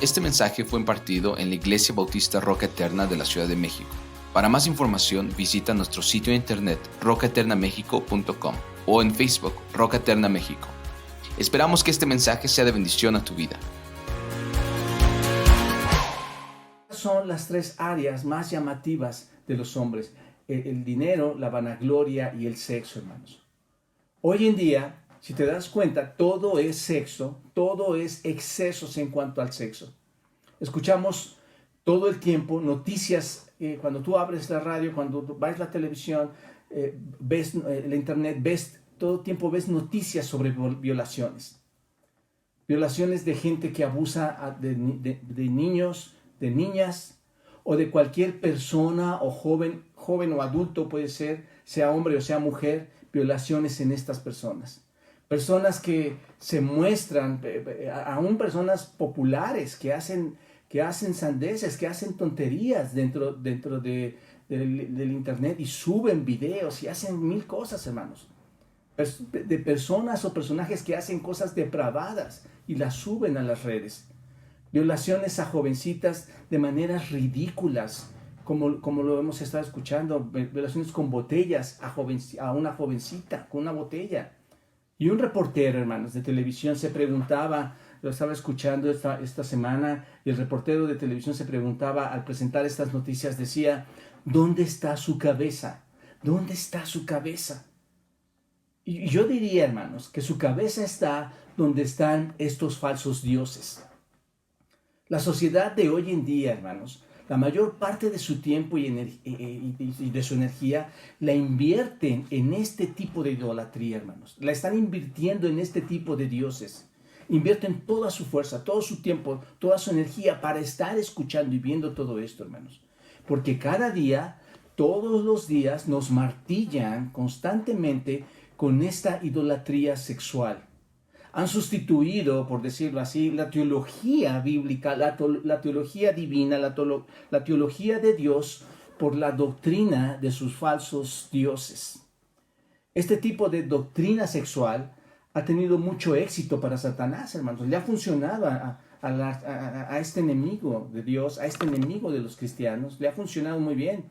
Este mensaje fue impartido en la Iglesia Bautista Roca Eterna de la Ciudad de México. Para más información, visita nuestro sitio de internet rocaeternamexico.com o en Facebook Roca Eterna México. Esperamos que este mensaje sea de bendición a tu vida. Son las tres áreas más llamativas de los hombres: el dinero, la vanagloria y el sexo, hermanos. Hoy en día, si te das cuenta, todo es sexo, todo es excesos en cuanto al sexo. Escuchamos todo el tiempo noticias, cuando tú abres la radio, cuando ves la televisión, ves la internet, todo el tiempo ves noticias sobre violaciones. Violaciones de gente que abusa de niños, de niñas o de cualquier persona o joven o adulto, puede ser, sea hombre o sea mujer, violaciones en estas personas. Personas que se muestran, aún personas populares que hacen sandeces, que hacen tonterías dentro del internet y suben videos y hacen mil cosas, hermanos. De personas o personajes que hacen cosas depravadas y las suben a las redes. Violaciones a jovencitas de maneras ridículas, como lo hemos estado escuchando, violaciones con botellas a una jovencita con una botella. Y un reportero, hermanos, de televisión se preguntaba, lo estaba escuchando esta semana, y el reportero de televisión se preguntaba al presentar estas noticias, decía: ¿dónde está su cabeza? ¿Dónde está su cabeza? Y yo diría, hermanos, que su cabeza está donde están estos falsos dioses. La sociedad de hoy en día, hermanos, la mayor parte de su tiempo y de su energía la invierten en este tipo de idolatría, hermanos. La están invirtiendo en este tipo de dioses. Invierten toda su fuerza, todo su tiempo, toda su energía para estar escuchando y viendo todo esto, hermanos. Porque cada día, todos los días, nos martillan constantemente con esta idolatría sexual. Han sustituido, por decirlo así, la teología bíblica, la teología divina, la teología de Dios, por la doctrina de sus falsos dioses. Este tipo de doctrina sexual ha tenido mucho éxito para Satanás, hermanos. Le ha funcionado a este enemigo de Dios, a este enemigo de los cristianos. Le ha funcionado muy bien.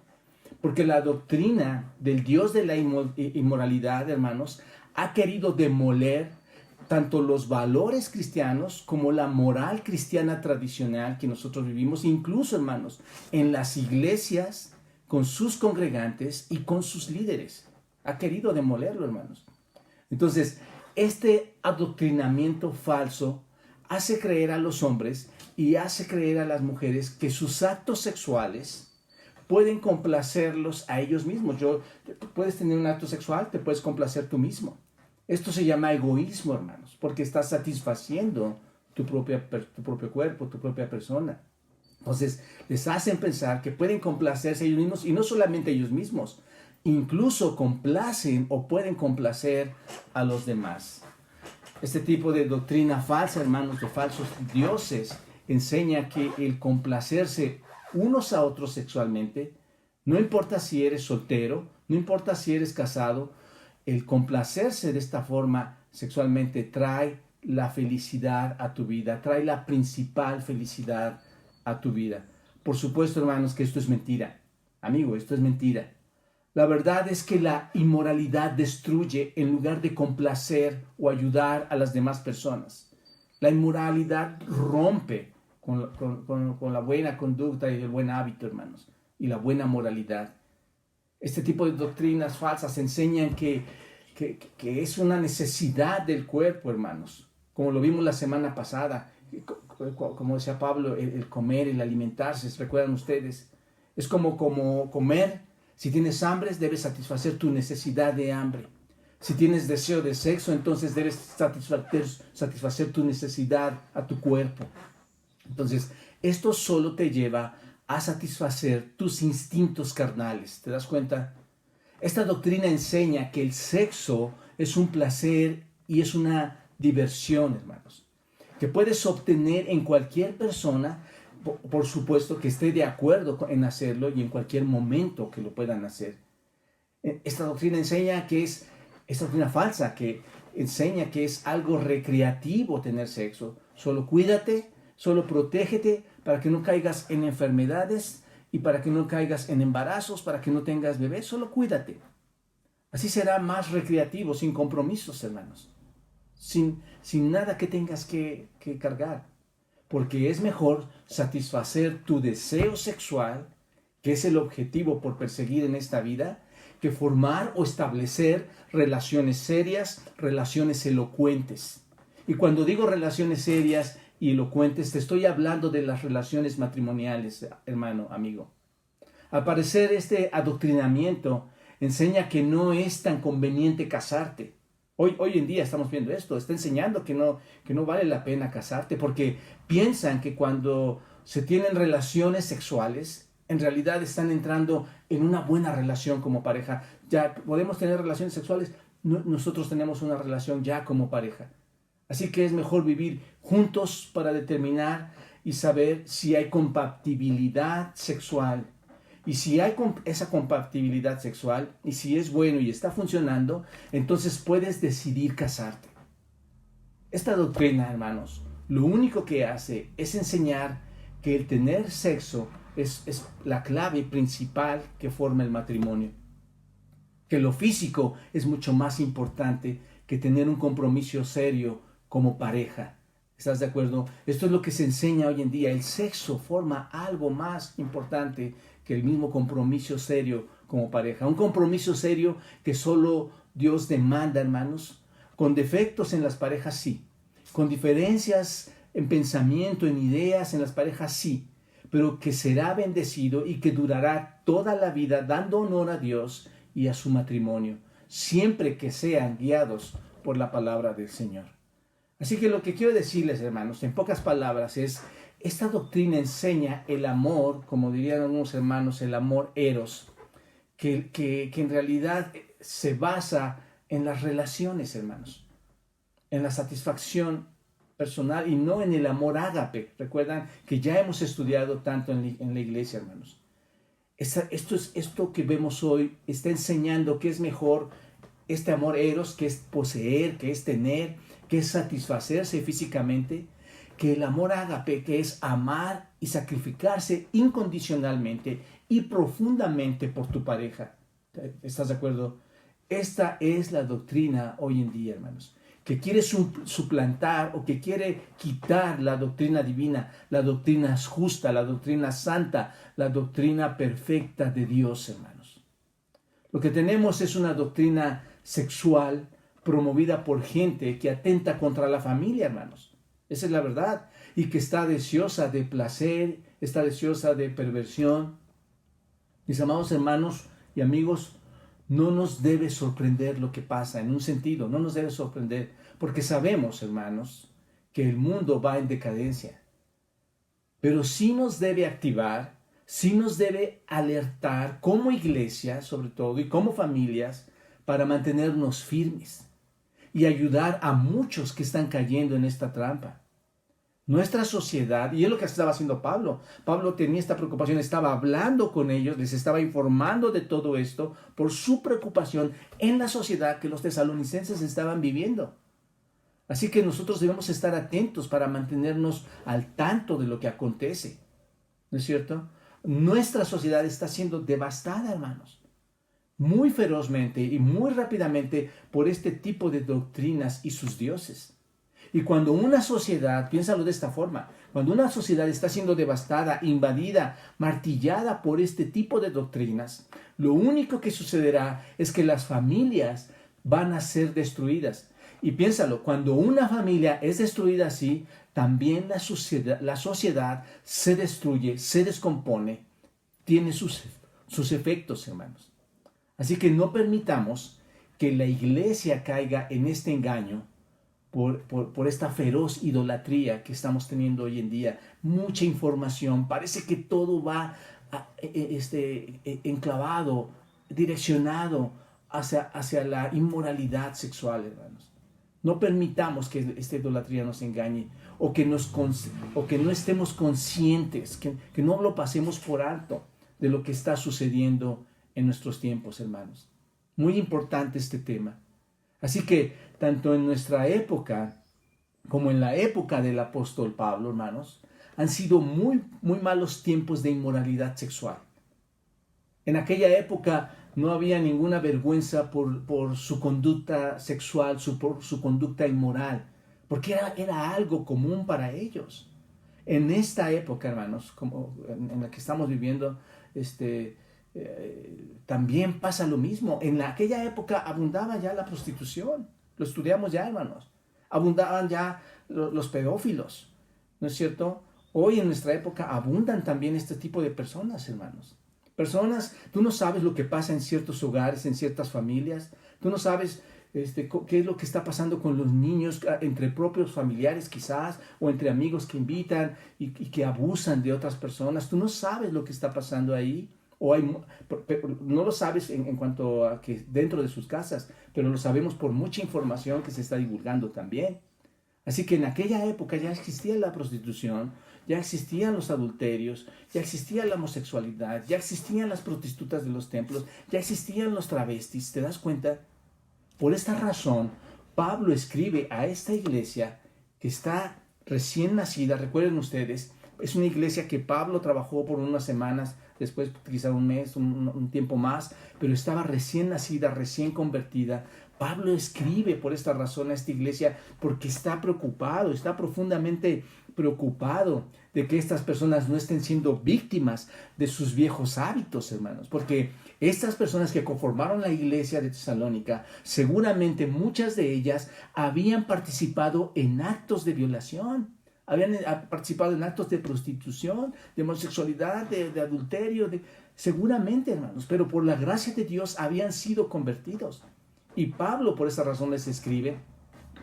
Porque la doctrina del Dios de la inmoralidad, hermanos, ha querido demoler tanto los valores cristianos como la moral cristiana tradicional que nosotros vivimos, incluso, hermanos, en las iglesias, con sus congregantes y con sus líderes. Ha querido demolerlo, hermanos. Entonces, este adoctrinamiento falso hace creer a los hombres y hace creer a las mujeres que sus actos sexuales pueden complacerlos a ellos mismos. Puedes tener un acto sexual, te puedes complacer tú mismo. Esto se llama egoísmo, hermanos, porque estás satisfaciendo tu propio cuerpo, tu propia persona. Entonces, les hacen pensar que pueden complacerse ellos mismos, y no solamente ellos mismos, incluso complacen o pueden complacer a los demás. Este tipo de doctrina falsa, hermanos, de falsos dioses, enseña que el complacerse unos a otros sexualmente, no importa si eres soltero, no importa si eres casado, el complacerse de esta forma sexualmente trae la felicidad a tu vida, trae la principal felicidad a tu vida. Por supuesto, hermanos, que esto es mentira. Amigo, esto es mentira. La verdad es que la inmoralidad destruye en lugar de complacer o ayudar a las demás personas. La inmoralidad rompe con la buena conducta y el buen hábito, hermanos, y la buena moralidad. Este tipo de doctrinas falsas enseñan que es una necesidad del cuerpo, hermanos. Como lo vimos la semana pasada, como decía Pablo, el comer, el alimentarse, ¿recuerdan ustedes? Es como comer. Si tienes hambre, debes satisfacer tu necesidad de hambre. Si tienes deseo de sexo, entonces debes satisfacer tu necesidad a tu cuerpo. Entonces, esto solo te lleva a satisfacer tus instintos carnales. ¿Te das cuenta? Esta doctrina enseña que el sexo es un placer y es una diversión, hermanos, que puedes obtener en cualquier persona, por supuesto que esté de acuerdo en hacerlo y en cualquier momento que lo puedan hacer. Esta doctrina enseña que esta doctrina falsa que enseña que es algo recreativo tener sexo. Solo cuídate, Solo protégete para que no caigas en enfermedades y para que no caigas en embarazos, para que no tengas bebés. Solo cuídate. Así será más recreativo, sin compromisos, hermanos. Sin nada que tengas que cargar. Porque es mejor satisfacer tu deseo sexual, que es el objetivo por perseguir en esta vida, que formar o establecer relaciones serias, relaciones elocuentes. Y cuando digo relaciones serias y elocuentes, te estoy hablando de las relaciones matrimoniales, hermano, amigo. Al parecer, este adoctrinamiento enseña que no es tan conveniente casarte. Hoy en día estamos viendo esto, está enseñando que no vale la pena casarte porque piensan que cuando se tienen relaciones sexuales, en realidad están entrando en una buena relación como pareja. Ya podemos tener relaciones sexuales, nosotros tenemos una relación ya como pareja. Así que es mejor vivir juntos para determinar y saber si hay compatibilidad sexual. Y si hay esa compatibilidad sexual, y si es bueno y está funcionando, entonces puedes decidir casarte. Esta doctrina, hermanos, lo único que hace es enseñar que el tener sexo es la clave principal que forma el matrimonio. Que lo físico es mucho más importante que tener un compromiso serio como pareja. ¿Estás de acuerdo? Esto es lo que se enseña hoy en día. El sexo forma algo más importante que el mismo compromiso serio como pareja. Un compromiso serio que solo Dios demanda, hermanos. Con defectos en las parejas, sí. Con diferencias en pensamiento, en ideas en las parejas, sí. Pero que será bendecido y que durará toda la vida dando honor a Dios y a su matrimonio, siempre que sean guiados por la palabra del Señor. Así que lo que quiero decirles, hermanos, en pocas palabras es, esta doctrina enseña el amor, como dirían algunos hermanos, el amor eros, que en realidad se basa en las relaciones, hermanos, en la satisfacción personal y no en el amor ágape. Recuerdan que ya hemos estudiado tanto en la iglesia, hermanos. Esto que vemos hoy está enseñando que es mejor este amor eros, que es poseer, que es tener, que es satisfacerse físicamente, que el amor ágape, que es amar y sacrificarse incondicionalmente y profundamente por tu pareja. ¿Estás de acuerdo? Esta es la doctrina hoy en día, hermanos, que quiere suplantar o que quiere quitar la doctrina divina, la doctrina justa, la doctrina santa, la doctrina perfecta de Dios, hermanos. Lo que tenemos es una doctrina sexual promovida por gente que atenta contra la familia, hermanos. Esa es la verdad. Y que está deseosa de placer, está deseosa de perversión. Mis amados hermanos y amigos, no nos debe sorprender lo que pasa, en un sentido, no nos debe sorprender, porque sabemos, hermanos, que el mundo va en decadencia. Pero sí nos debe activar, sí nos debe alertar como iglesia, sobre todo, y como familias, para mantenernos firmes y ayudar a muchos que están cayendo en esta trampa. Nuestra sociedad, y es lo que estaba haciendo Pablo. Pablo tenía esta preocupación, estaba hablando con ellos, les estaba informando de todo esto por su preocupación en la sociedad que los tesalonicenses estaban viviendo. Así que nosotros debemos estar atentos para mantenernos al tanto de lo que acontece. ¿No es cierto? Nuestra sociedad está siendo devastada, hermanos, muy ferozmente y muy rápidamente por este tipo de doctrinas y sus dioses. Y cuando una sociedad, piénsalo de esta forma, cuando una sociedad está siendo devastada, invadida, martillada por este tipo de doctrinas, lo único que sucederá es que las familias van a ser destruidas. Y piénsalo, cuando una familia es destruida así, también la sociedad se destruye, se descompone, tiene sus efectos, hermanos. Así que no permitamos que la iglesia caiga en este engaño por esta feroz idolatría que estamos teniendo hoy en día. Mucha información, parece que todo va enclavado, direccionado hacia la inmoralidad sexual, hermanos. No permitamos que esta idolatría nos engañe o que no estemos conscientes, que no lo pasemos por alto de lo que está sucediendo en nuestros tiempos, hermanos. Muy importante este tema. Así que tanto en nuestra época como en la época del apóstol Pablo, hermanos, han sido muy, muy malos tiempos de inmoralidad sexual. En aquella época no había ninguna vergüenza por su conducta sexual, por su conducta inmoral, porque era algo común para ellos. En esta época, hermanos, como en la que estamos viviendo, también pasa lo mismo. En aquella época abundaba ya la prostitución. Lo estudiamos ya, hermanos. Abundaban ya los pedófilos, ¿no es cierto? Hoy en nuestra época abundan también este tipo de personas, hermanos. Personas, tú no sabes lo que pasa en ciertos hogares, en ciertas familias. Tú no sabes qué es lo que está pasando con los niños, entre propios familiares quizás, o entre amigos que invitan y que abusan de otras personas. Tú no sabes lo que está pasando ahí. No lo sabes en cuanto a que dentro de sus casas, pero lo sabemos por mucha información que se está divulgando también. Así que en aquella época ya existía la prostitución, ya existían los adulterios, ya existía la homosexualidad, ya existían las prostitutas de los templos, ya existían los travestis. ¿Te das cuenta? Por esta razón, Pablo escribe a esta iglesia que está recién nacida. Recuerden ustedes, es una iglesia que Pablo trabajó por unas semanas, después quizá un mes, un tiempo más, pero estaba recién nacida, recién convertida. Pablo escribe por esta razón a esta iglesia porque está preocupado, está profundamente preocupado de que estas personas no estén siendo víctimas de sus viejos hábitos, hermanos, porque estas personas que conformaron la iglesia de Tesalónica, seguramente muchas de ellas habían participado en actos de violación, habían participado en actos de prostitución, de homosexualidad, de adulterio, seguramente, hermanos, pero por la gracia de Dios habían sido convertidos. Y Pablo por esa razón les escribe,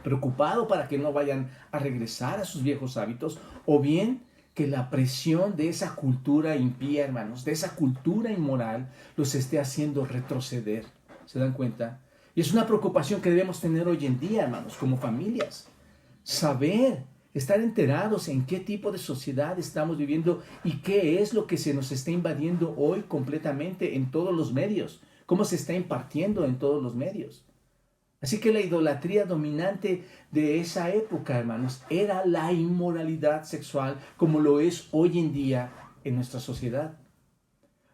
preocupado para que no vayan a regresar a sus viejos hábitos, o bien que la presión de esa cultura impía, hermanos, de esa cultura inmoral, los esté haciendo retroceder. ¿Se dan cuenta? Y es una preocupación que debemos tener hoy en día, hermanos, como familias. Saber, estar enterados en qué tipo de sociedad estamos viviendo y qué es lo que se nos está invadiendo hoy completamente en todos los medios. Cómo se está impartiendo en todos los medios. Así que la idolatría dominante de esa época, hermanos, era la inmoralidad sexual, como lo es hoy en día en nuestra sociedad.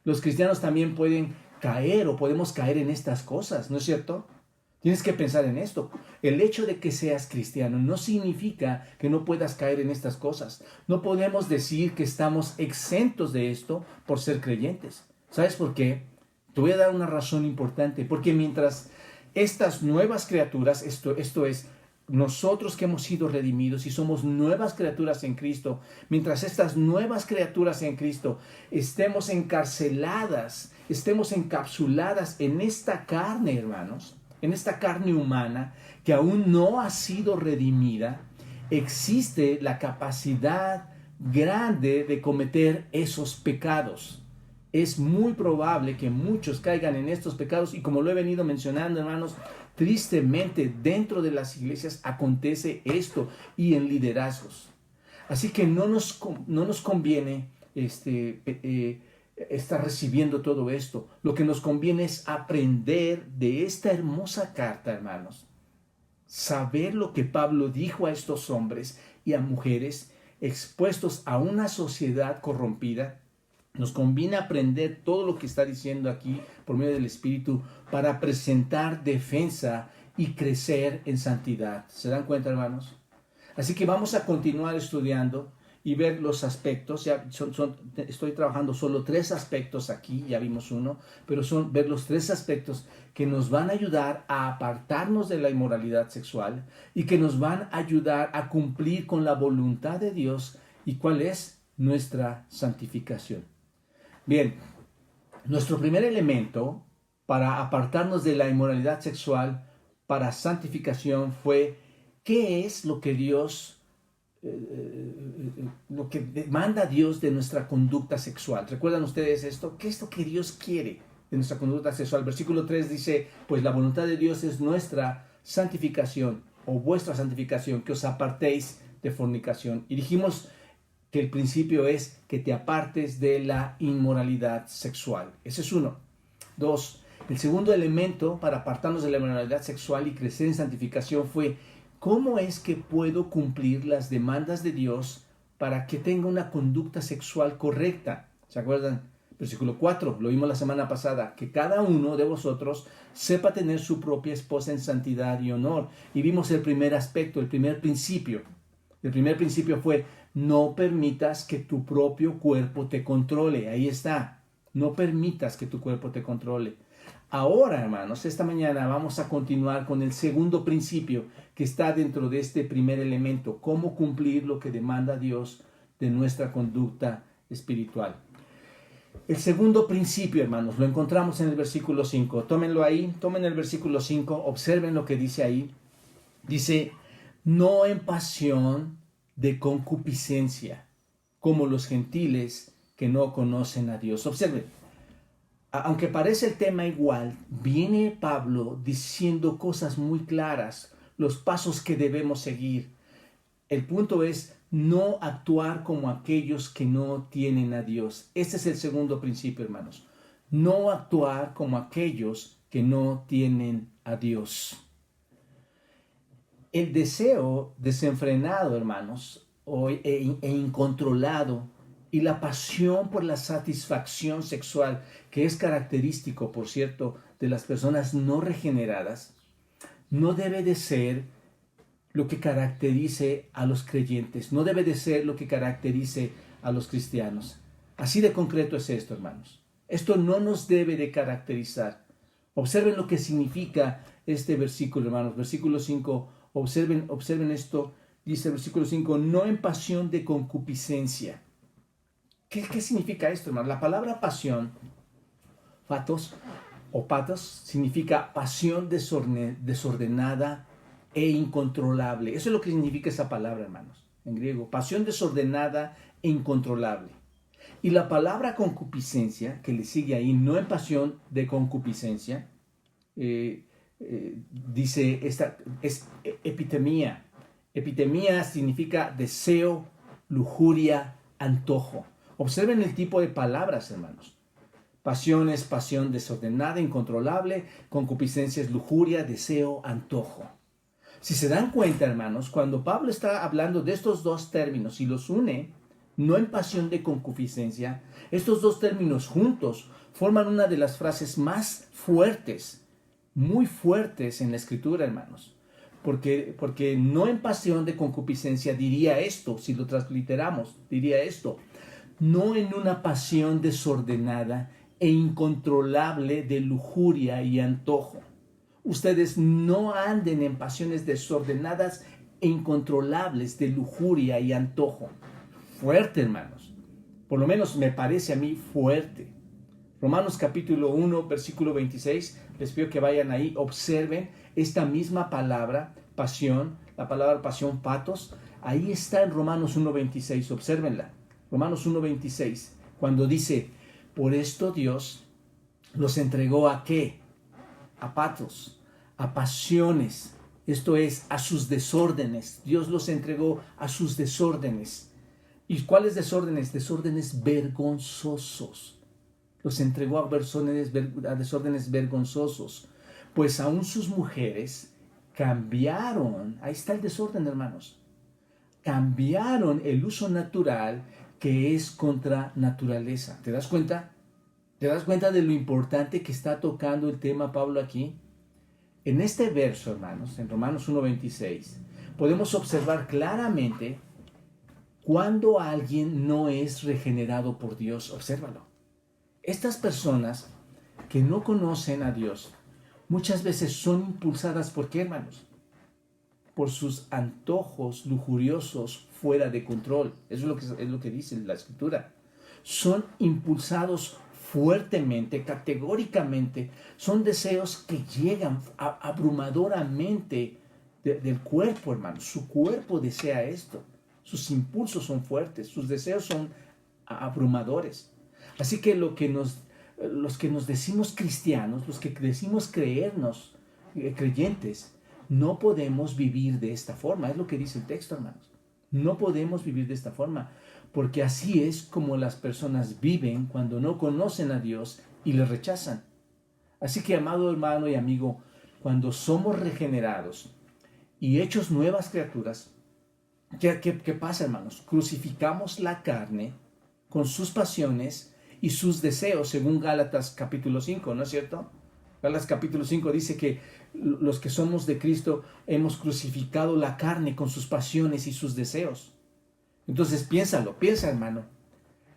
Los cristianos también pueden caer o podemos caer en estas cosas, ¿no es cierto? Tienes que pensar en esto. El hecho de que seas cristiano no significa que no puedas caer en estas cosas. No podemos decir que estamos exentos de esto por ser creyentes. ¿Sabes por qué? Te voy a dar una razón importante, porque mientras estas nuevas criaturas, esto es, nosotros que hemos sido redimidos y somos nuevas criaturas en Cristo, mientras estas nuevas criaturas en Cristo estemos encarceladas, estemos encapsuladas en esta carne, hermanos, en esta carne humana que aún no ha sido redimida, existe la capacidad grande de cometer esos pecados. Es muy probable que muchos caigan en estos pecados y como lo he venido mencionando, hermanos, tristemente dentro de las iglesias acontece esto y en liderazgos. Así que no nos conviene estar recibiendo todo esto. Lo que nos conviene es aprender de esta hermosa carta, hermanos. Saber lo que Pablo dijo a estos hombres y a mujeres expuestos a una sociedad corrompida. Nos conviene aprender todo lo que está diciendo aquí por medio del Espíritu para presentar defensa y crecer en santidad. ¿Se dan cuenta, hermanos? Así que vamos a continuar estudiando y ver los aspectos. Estoy trabajando solo 3 aspectos aquí, ya vimos uno, pero son ver los 3 aspectos que nos van a ayudar a apartarnos de la inmoralidad sexual y que nos van a ayudar a cumplir con la voluntad de Dios y cuál es nuestra santificación. Bien, nuestro primer elemento para apartarnos de la inmoralidad sexual, para santificación, fue ¿qué es lo que Dios, lo que demanda Dios de nuestra conducta sexual? ¿Recuerdan ustedes esto? ¿Qué es lo que Dios quiere de nuestra conducta sexual? Versículo 3 dice, pues la voluntad de Dios es nuestra santificación o vuestra santificación, que os apartéis de fornicación. Y dijimos que el principio es que te apartes de la inmoralidad sexual. Ese es uno. 2. El segundo elemento para apartarnos de la inmoralidad sexual y crecer en santificación fue ¿cómo es que puedo cumplir las demandas de Dios para que tenga una conducta sexual correcta. ¿Se acuerdan? Versículo 4, lo vimos la semana pasada, que cada uno de vosotros sepa tener su propia esposa en santidad y honor. Y vimos el primer aspecto, el primer principio. El primer principio fue, no permitas que tu propio cuerpo te controle. Ahí está, no permitas que tu cuerpo te controle. Ahora, hermanos, esta mañana vamos a continuar con el segundo principio que está dentro de este primer elemento, cómo cumplir lo que demanda Dios de nuestra conducta espiritual. El segundo principio, hermanos, lo encontramos en el versículo 5. Tómenlo ahí, tomen el versículo 5, observen lo que dice ahí. Dice, no en pasión de concupiscencia, como los gentiles que no conocen a Dios. Observen, aunque parece el tema igual, viene Pablo diciendo cosas muy claras, los pasos que debemos seguir. El punto es no actuar como aquellos que no tienen a Dios. Este es el segundo principio, hermanos. No actuar como aquellos que no tienen a Dios. El deseo desenfrenado, hermanos, e incontrolado, y la pasión por la satisfacción sexual, que es característico, por cierto, de las personas no regeneradas, no debe de ser lo que caracterice a los creyentes, no debe de ser lo que caracterice a los cristianos. Así de concreto es esto, hermanos. Esto no nos debe de caracterizar. Observen lo que significa este versículo, hermanos. Versículo 5, observen esto. Dice el versículo 5, no en pasión de concupiscencia. ¿Qué significa esto, hermanos? La palabra pasión, patos, significa pasión desordenada e incontrolable. Eso es lo que significa esa palabra, hermanos, en griego. Pasión desordenada e incontrolable. Y la palabra concupiscencia, que le sigue ahí, no en pasión de concupiscencia, dice, esta es epitemia. Epitemia significa deseo, lujuria, antojo. Observen el tipo de palabras, hermanos. Pasión es pasión desordenada, incontrolable. Concupiscencia es lujuria, deseo, antojo. Si se dan cuenta, hermanos, cuando Pablo está hablando de estos dos términos y los une, no en pasión de concupiscencia, estos dos términos juntos forman una de las frases más fuertes, muy fuertes en la Escritura, hermanos. Porque no en pasión de concupiscencia diría esto, si lo transliteramos, diría esto, no en una pasión desordenada e incontrolable de lujuria y antojo. Ustedes no anden en pasiones desordenadas e incontrolables de lujuria y antojo. Fuerte, hermanos. Por lo menos me parece a mí fuerte. Romanos capítulo 1, versículo 26. Les pido que vayan ahí, observen esta misma palabra, pasión, la palabra pasión, patos. Ahí está en Romanos 1:26, obsérvenla. Romanos 1:26, cuando dice, por esto Dios los entregó ¿a qué? A patos, a pasiones, esto es, a sus desórdenes. Dios los entregó a sus desórdenes. ¿Y cuáles desórdenes? Desórdenes vergonzosos. Los entregó a desórdenes vergonzosos. Pues aún sus mujeres cambiaron, ahí está el desorden, hermanos, cambiaron el uso natural que es contra naturaleza. ¿Te das cuenta? ¿Te das cuenta de lo importante que está tocando el tema Pablo aquí? En este verso, hermanos, en Romanos 1:26, podemos observar claramente cuando alguien no es regenerado por Dios. Obsérvalo. Estas personas que no conocen a Dios muchas veces son impulsadas, ¿por qué, hermanos? Por sus antojos lujuriosos fuera de control. Eso es lo que dice la Escritura. Son impulsados fuertemente, categóricamente. Son deseos que llegan abrumadoramente del cuerpo, hermanos. Su cuerpo desea esto. Sus impulsos son fuertes. Sus deseos son abrumadores. Así que los que nos decimos cristianos, los que decimos creernos creyentes, no podemos vivir de esta forma. Es lo que dice el texto, hermanos. No podemos vivir de esta forma, porque así es como las personas viven cuando no conocen a Dios y le rechazan. Así que, amado hermano y amigo, cuando somos regenerados y hechos nuevas criaturas, ¿Qué pasa, hermanos? Crucificamos la carne con sus pasiones y sus deseos, según Gálatas capítulo 5, ¿no es cierto? Gálatas capítulo 5 dice que los que somos de Cristo hemos crucificado la carne con sus pasiones y sus deseos. Entonces piensa, hermano.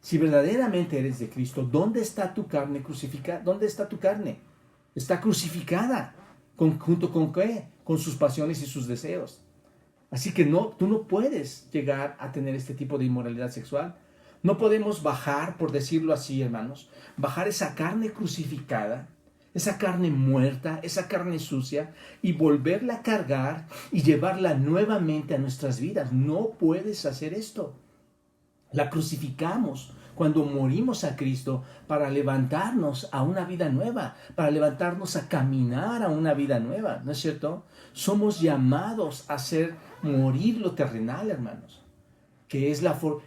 Si verdaderamente eres de Cristo, ¿dónde está tu carne crucificada? ¿Dónde está tu carne? Está crucificada. ¿Junto con qué? Con sus pasiones y sus deseos. Así que tú no puedes llegar a tener este tipo de inmoralidad sexual. No podemos bajar, por decirlo así, hermanos, bajar esa carne crucificada, esa carne muerta, esa carne sucia, y volverla a cargar y llevarla nuevamente a nuestras vidas. No puedes hacer esto. La crucificamos cuando morimos a Cristo para levantarnos a una vida nueva, para levantarnos a caminar a una vida nueva, ¿no es cierto? Somos llamados a hacer morir lo terrenal, hermanos. Que es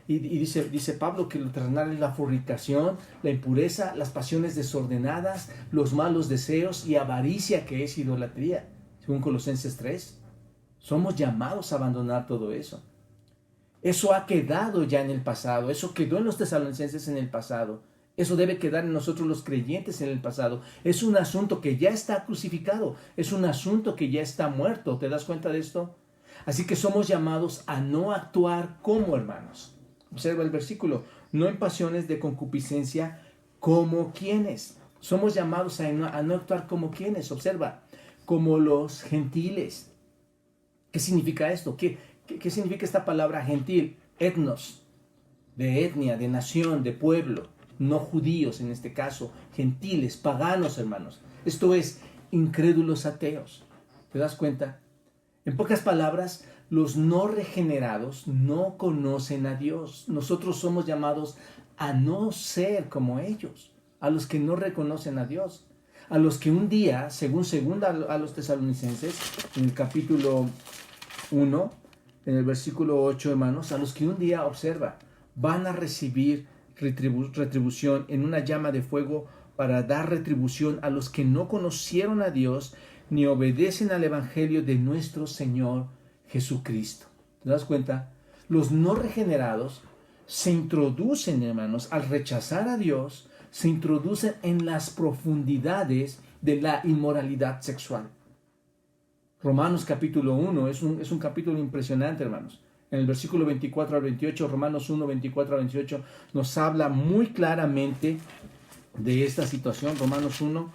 dice Pablo que lo terrenal es la fornicación, la impureza, las pasiones desordenadas, los malos deseos y avaricia, que es idolatría, según Colosenses 3. Somos llamados a abandonar todo eso. Eso ha quedado ya en el pasado, eso quedó en los tesalonicenses en el pasado, eso debe quedar en nosotros los creyentes en el pasado. Es un asunto que ya está crucificado, es un asunto que ya está muerto. ¿Te das cuenta de esto? Así que somos llamados a no actuar como hermanos. Observa el versículo, no en pasiones de concupiscencia como quienes. Somos llamados a no actuar como quienes, observa, como los gentiles. ¿Qué significa esto? ¿Qué significa esta palabra gentil? Etnos, de etnia, de nación, de pueblo, no judíos en este caso, gentiles, paganos, hermanos. Esto es, incrédulos ateos. ¿Te das cuenta? En pocas palabras, los no regenerados no conocen a Dios. Nosotros somos llamados a no ser como ellos, a los que no reconocen a Dios, a los que un día, según a los tesalonicenses, en el capítulo 1, en el versículo 8, hermanos, a los que un día, observa, van a recibir retribución en una llama de fuego para dar retribución a los que no conocieron a Dios ni obedecen al evangelio de nuestro Señor Jesucristo. ¿Te das cuenta? Los no regenerados se introducen, hermanos, al rechazar a Dios, se introducen en las profundidades de la inmoralidad sexual. Romanos capítulo 1 es un capítulo impresionante, hermanos. En el versículo 24 al 28, Romanos 1, 24 al 28, nos habla muy claramente de esta situación. Romanos 1,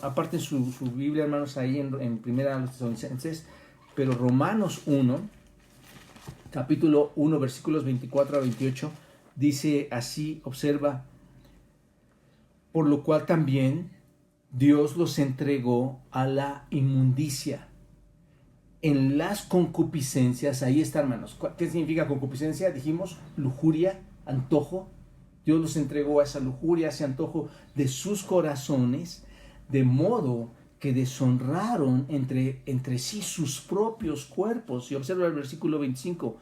aparten su Biblia, hermanos, ahí en primera a los Tesalonicenses, pero Romanos 1, capítulo 1, versículos 24 a 28, dice así, observa, por lo cual también Dios los entregó a la inmundicia en las concupiscencias. Ahí está, hermanos. ¿Qué significa concupiscencia? Dijimos lujuria, antojo. Dios los entregó a esa lujuria, a ese antojo de sus corazones, de modo que deshonraron entre sí sus propios cuerpos. Y observa el versículo 25,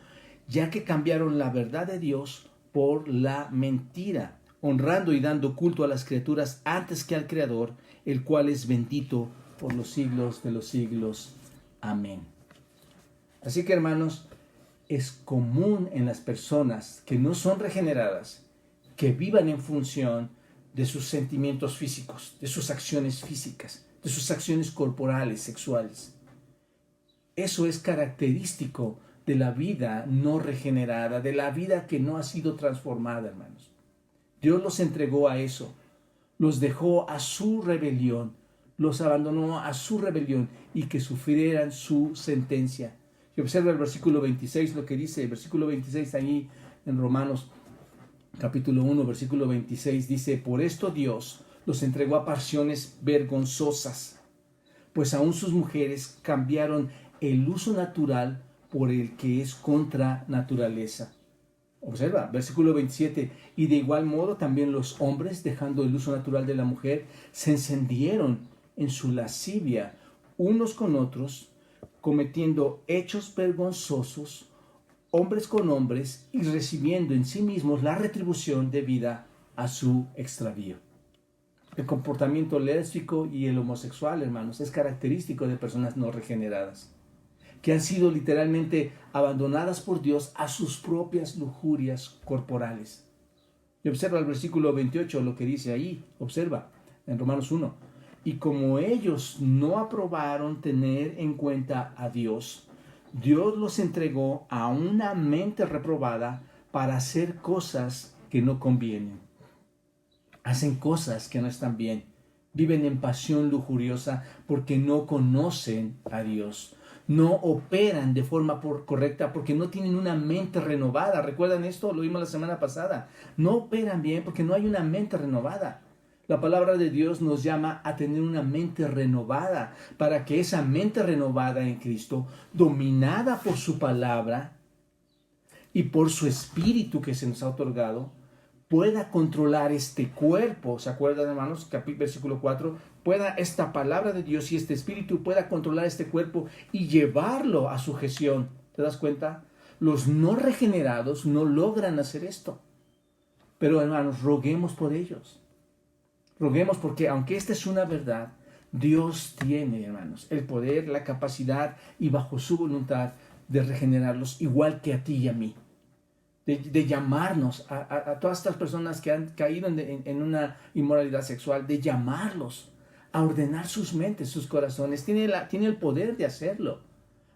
ya que cambiaron la verdad de Dios por la mentira, honrando y dando culto a las criaturas antes que al Creador, el cual es bendito por los siglos de los siglos. Amén. Así que, hermanos, es común en las personas que no son regeneradas que vivan en función de sus sentimientos físicos, de sus acciones físicas, de sus acciones corporales, sexuales. Eso es característico de la vida no regenerada, de la vida que no ha sido transformada, hermanos. Dios los entregó a eso, los dejó a su rebelión, los abandonó a su rebelión y que sufrieran su sentencia. Y observa el versículo 26, lo que dice el versículo 26 allí en Romanos capítulo 1, versículo 26, dice, por esto Dios los entregó a pasiones vergonzosas, pues aún sus mujeres cambiaron el uso natural por el que es contra naturaleza. Observa, versículo 27, y de igual modo también los hombres, dejando el uso natural de la mujer, se encendieron en su lascivia unos con otros, cometiendo hechos vergonzosos, hombres con hombres, y recibiendo en sí mismos la retribución debida a su extravío. El comportamiento lésbico y el homosexual, hermanos, es característico de personas no regeneradas. que han sido literalmente abandonadas por Dios a sus propias lujurias corporales. Y observa el versículo 28, lo que dice ahí, observa, en Romanos 1. Y como ellos no aprobaron tener en cuenta a Dios, Dios los entregó a una mente reprobada para hacer cosas que no convienen. Hacen cosas que no están bien. Viven en pasión lujuriosa porque no conocen a Dios. No operan de forma correcta porque no tienen una mente renovada. ¿Recuerdan esto? Lo vimos la semana pasada. No operan bien porque no hay una mente renovada. La palabra de Dios nos llama a tener una mente renovada para que esa mente renovada en Cristo, dominada por su palabra y por su espíritu que se nos ha otorgado, pueda controlar este cuerpo. ¿Se acuerdan, hermanos? Versículo 4. Pueda esta palabra de Dios y este espíritu pueda controlar este cuerpo y llevarlo a sujeción. ¿Te das cuenta? Los no regenerados no logran hacer esto. Pero, hermanos, roguemos por ellos. Roguemos porque, aunque esta es una verdad, Dios tiene, hermanos, el poder, la capacidad y bajo su voluntad de regenerarlos igual que a ti y a mí. De llamarnos a todas estas personas que han caído en una inmoralidad sexual, de llamarlos a ordenar sus mentes, sus corazones. Tiene el poder de hacerlo.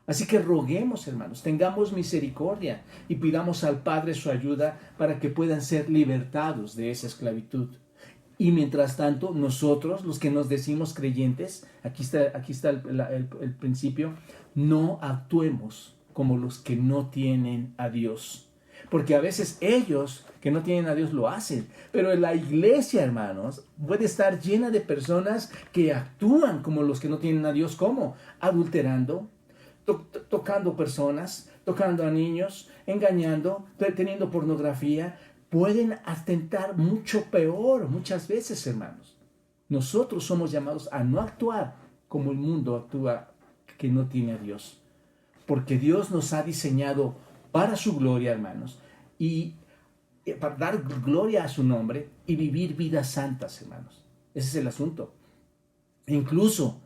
Así que roguemos, hermanos, tengamos misericordia y pidamos al Padre su ayuda para que puedan ser libertados de esa esclavitud. Y mientras tanto, nosotros, los que nos decimos creyentes, aquí está el principio, no actuemos como los que no tienen a Dios. Porque a veces ellos que no tienen a Dios lo hacen. Pero en la iglesia, hermanos, puede estar llena de personas que actúan como los que no tienen a Dios. ¿Cómo? Adulterando, tocando personas, tocando a niños, engañando, teniendo pornografía. Pueden atentar mucho peor muchas veces, hermanos. Nosotros somos llamados a no actuar como el mundo actúa que no tiene a Dios. Porque Dios nos ha diseñado para su gloria, hermanos, y para dar gloria a su nombre y vivir vidas santas, hermanos. Ese es el asunto. E incluso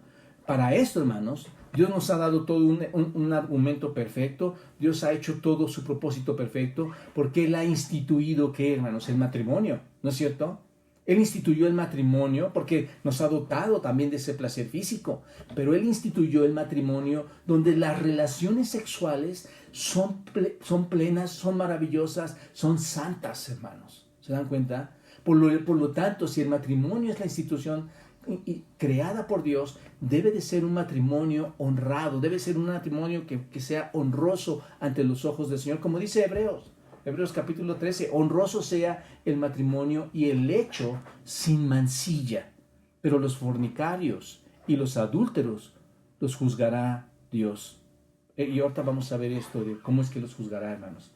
para esto, hermanos, Dios nos ha dado todo un argumento perfecto. Dios ha hecho todo su propósito perfecto porque Él ha instituido, ¿qué, hermanos? El matrimonio, ¿no es cierto? Él instituyó el matrimonio porque nos ha dotado también de ese placer físico. Pero Él instituyó el matrimonio donde las relaciones sexuales son plenas, son maravillosas, son santas, hermanos. ¿Se dan cuenta? Por lo tanto, si el matrimonio es la institución creada por Dios, debe de ser un matrimonio honrado, debe ser un matrimonio que sea honroso ante los ojos del Señor, como dice Hebreos capítulo 13, honroso sea el matrimonio y el lecho sin mancilla, pero los fornicarios y los adúlteros los juzgará Dios. Y ahorita vamos a ver esto de cómo es que los juzgará, hermanos.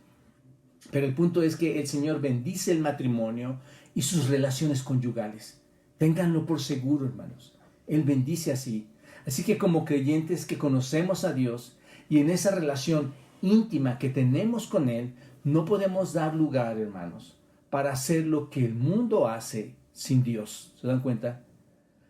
Pero el punto es que el Señor bendice el matrimonio y sus relaciones conyugales. Ténganlo por seguro, hermanos. Él bendice así. Así que como creyentes que conocemos a Dios y en esa relación íntima que tenemos con Él, no podemos dar lugar, hermanos, para hacer lo que el mundo hace sin Dios. ¿Se dan cuenta?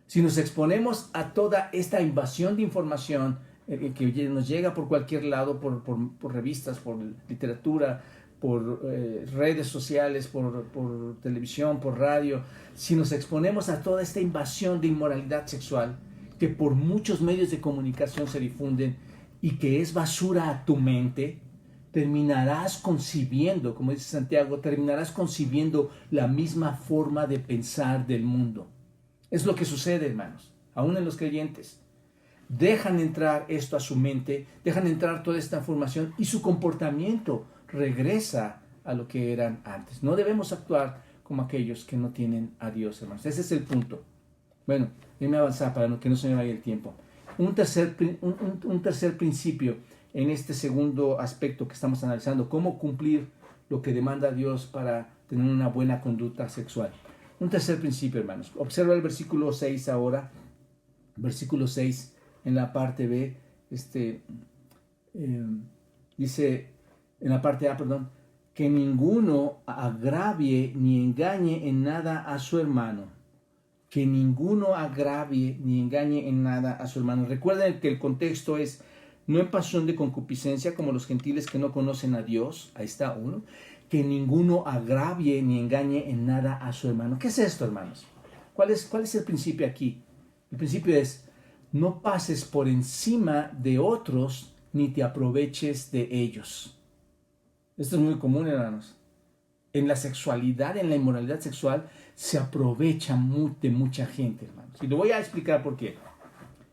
Si nos exponemos a toda esta invasión de información que nos llega por cualquier lado, por revistas, por literatura, por redes sociales, por televisión, por radio, si nos exponemos a toda esta invasión de inmoralidad sexual que por muchos medios de comunicación se difunden y que es basura a tu mente, terminarás concibiendo, como dice Santiago, terminarás concibiendo la misma forma de pensar del mundo. Es lo que sucede, hermanos, aún en los creyentes. Dejan entrar esto a su mente, dejan entrar toda esta información y su comportamiento regresa a lo que eran antes. No debemos actuar como aquellos que no tienen a Dios, hermanos. Ese es el punto. Bueno, déjenme avanzar para que no se me vaya el tiempo. Un tercer principio en este segundo aspecto que estamos analizando, cómo cumplir lo que demanda Dios para tener una buena conducta sexual. Un tercer principio, hermanos. Observa el versículo 6 ahora. Versículo 6 en la parte B. Dice, en la parte A, que ninguno agravie ni engañe en nada a su hermano. Que ninguno agravie ni engañe en nada a su hermano. Recuerden que el contexto es no en pasión de concupiscencia como los gentiles que no conocen a Dios. Ahí está uno. Que ninguno agravie ni engañe en nada a su hermano. ¿Qué es esto, hermanos? ¿Cuál es el principio aquí? El principio es, no pases por encima de otros ni te aproveches de ellos. Esto es muy común, hermanos. En la sexualidad, en la inmoralidad sexual, se aprovecha de mucha gente, hermanos. Y lo voy a explicar por qué.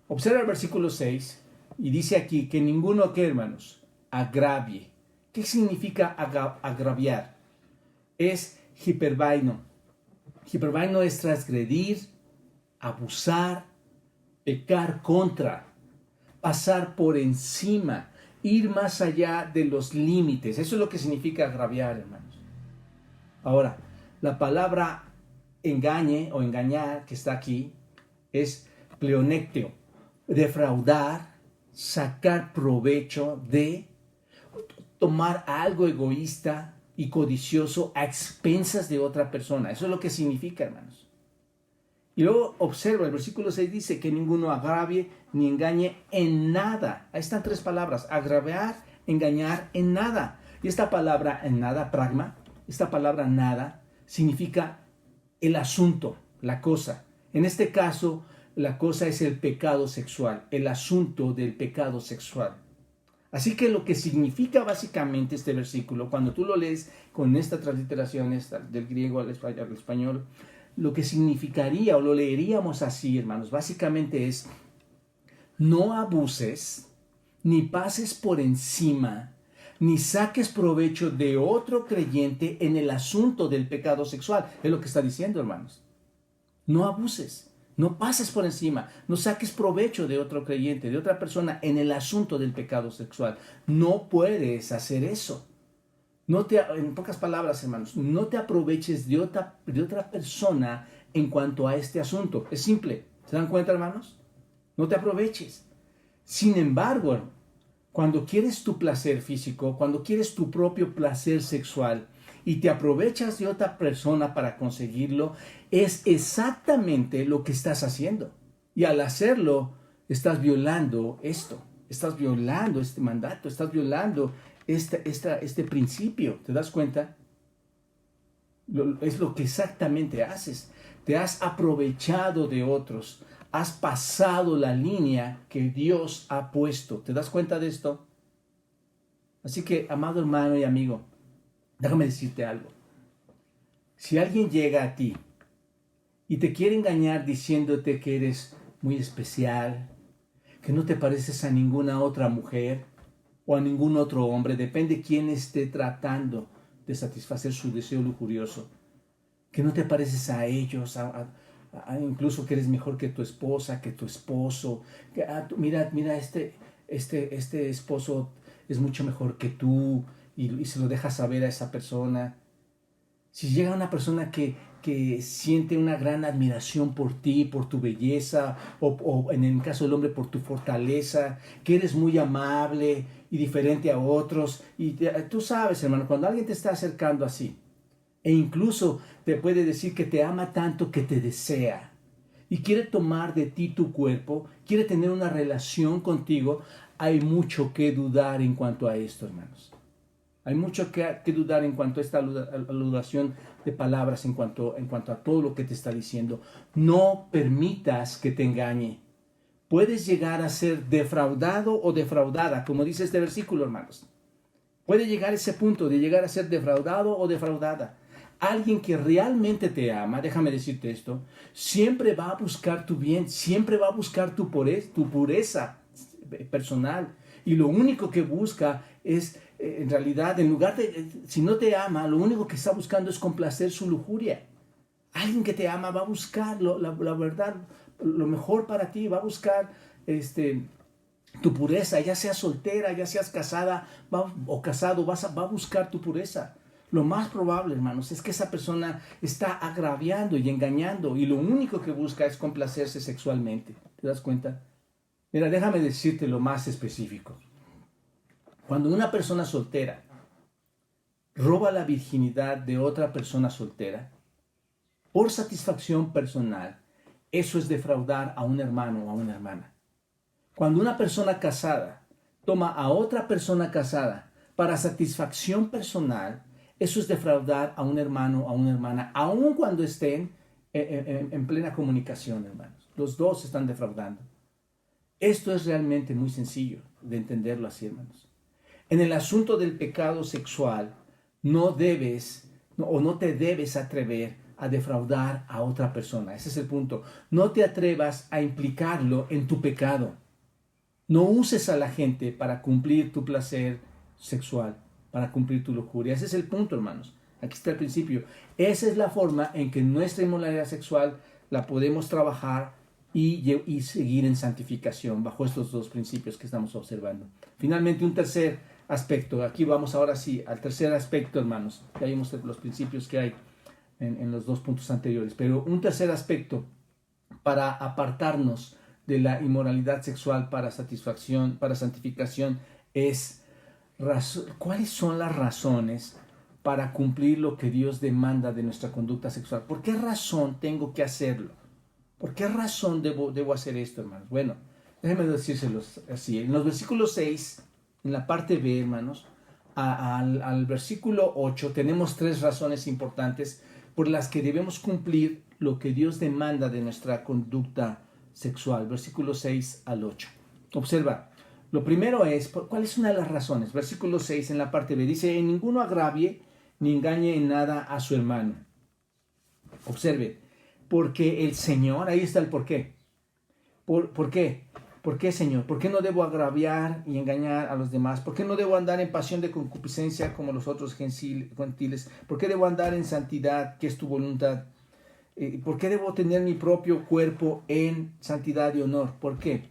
Observa el versículo 6 y dice aquí que ninguno, ¿qué, hermanos? Agravie. ¿Qué significa agraviar? Es hiperbaino. Hiperbaino es transgredir, abusar, pecar contra, pasar por encima, ir más allá de los límites. Eso es lo que significa agraviar, hermanos. Ahora, la palabra engañe o engañar que está aquí es pleonecteo, defraudar, sacar provecho de, tomar algo egoísta y codicioso a expensas de otra persona. Eso es lo que significa, hermanos. Y luego observa, el versículo 6 dice que ninguno agravie ni engañe en nada. Ahí están tres palabras, agraviar, engañar, en nada. Y esta palabra en nada, pragma, esta palabra nada significa el asunto, la cosa. En este caso, la cosa es el pecado sexual, el asunto del pecado sexual. Así que lo que significa básicamente este versículo, cuando tú lo lees con esta transliteración del griego al español, lo que significaría o lo leeríamos así, hermanos, básicamente es: no abuses, ni pases por encima, ni saques provecho de otro creyente en el asunto del pecado sexual. Es lo que está diciendo, hermanos. No abuses, no pases por encima, no saques provecho de otro creyente, de otra persona en el asunto del pecado sexual. No puedes hacer eso. En pocas palabras, hermanos, no te aproveches de otra persona en cuanto a este asunto. Es simple. ¿Se dan cuenta, hermanos? No te aproveches. Sin embargo, cuando quieres tu placer físico, cuando quieres tu propio placer sexual y te aprovechas de otra persona para conseguirlo, es exactamente lo que estás haciendo. Y al hacerlo, estás violando esto. Estás violando este mandato, estás violando este principio. ¿Te das cuenta? Es lo que exactamente haces. Te has aprovechado de otros. Has pasado la línea que Dios ha puesto. ¿Te das cuenta de esto? Así que, amado hermano y amigo, déjame decirte algo. Si alguien llega a ti y te quiere engañar diciéndote que eres muy especial, que no te pareces a ninguna otra mujer o a ningún otro hombre, depende quién esté tratando de satisfacer su deseo lujurioso, que no te pareces a ellos, incluso que eres mejor que tu esposa, que tu esposo, que mira, este esposo es mucho mejor que tú, y se lo dejas saber a esa persona. Si llega una persona que siente una gran admiración por ti, por tu belleza, o en el caso del hombre por tu fortaleza, que eres muy amable y diferente a otros, y tú sabes, hermano, cuando alguien te está acercando así, e incluso te puede decir que te ama tanto que te desea, y quiere tomar de ti tu cuerpo, quiere tener una relación contigo, hay mucho que dudar en cuanto a esto, hermanos. Hay mucho que dudar en cuanto a esta aludación de palabras, en cuanto a todo lo que te está diciendo. No permitas que te engañe. Puedes llegar a ser defraudado o defraudada, como dice este versículo, hermanos. Puede llegar a ese punto de llegar a ser defraudado o defraudada. Alguien que realmente te ama, déjame decirte esto, siempre va a buscar tu bien, siempre va a buscar tu pureza personal. Y lo único que busca es, en realidad, en lugar de, si no te ama, lo único que está buscando es complacer su lujuria. Alguien que te ama va a buscar la verdad, lo mejor para ti, va a buscar tu pureza, ya seas soltera, ya seas casada o casado, va a buscar tu pureza. Lo más probable, hermanos, es que esa persona está agraviando y engañando y lo único que busca es complacerse sexualmente. ¿Te das cuenta? Mira, déjame decirte lo más específico. Cuando una persona soltera roba la virginidad de otra persona soltera, por satisfacción personal, eso es defraudar a un hermano o a una hermana. Cuando una persona casada toma a otra persona casada para satisfacción personal, eso es defraudar a un hermano, a una hermana, aun cuando estén en plena comunicación, hermanos. Los dos están defraudando. Esto es realmente muy sencillo de entenderlo así, hermanos. En el asunto del pecado sexual, no te debes atrever a defraudar a otra persona. Ese es el punto. No te atrevas a implicarlo en tu pecado. No uses a la gente para cumplir tu placer sexual, para cumplir tu lujuria. Ese es el punto, hermanos. Aquí está el principio. Esa es la forma en que nuestra inmoralidad sexual la podemos trabajar y seguir en santificación bajo estos dos principios que estamos observando. Finalmente, un tercer aspecto. Aquí vamos ahora sí al tercer aspecto, hermanos. Ya vimos los principios que hay en los dos puntos anteriores. Pero un tercer aspecto para apartarnos de la inmoralidad sexual para satisfacción, para santificación, es cuáles son las razones para cumplir lo que Dios demanda de nuestra conducta sexual. ¿Por qué razón tengo que hacerlo? ¿Por qué razón debo hacer esto, hermanos? Bueno, déjenme decírselos así. En los versículos 6, en la parte B, hermanos, al versículo 8, tenemos tres razones importantes por las que debemos cumplir lo que Dios demanda de nuestra conducta sexual. Versículo 6 al 8. Observa, lo primero es, ¿cuál es una de las razones? Versículo 6 en la parte B dice, en ninguno agravie ni engañe en nada a su hermano. Observe, porque el Señor, ahí está el por qué. ¿Por qué? ¿Por qué, Señor? ¿Por qué no debo agraviar y engañar a los demás? ¿Por qué no debo andar en pasión de concupiscencia como los otros gentiles? ¿Por qué debo andar en santidad, que es tu voluntad? ¿Por qué debo tener mi propio cuerpo en santidad y honor? ¿Por qué?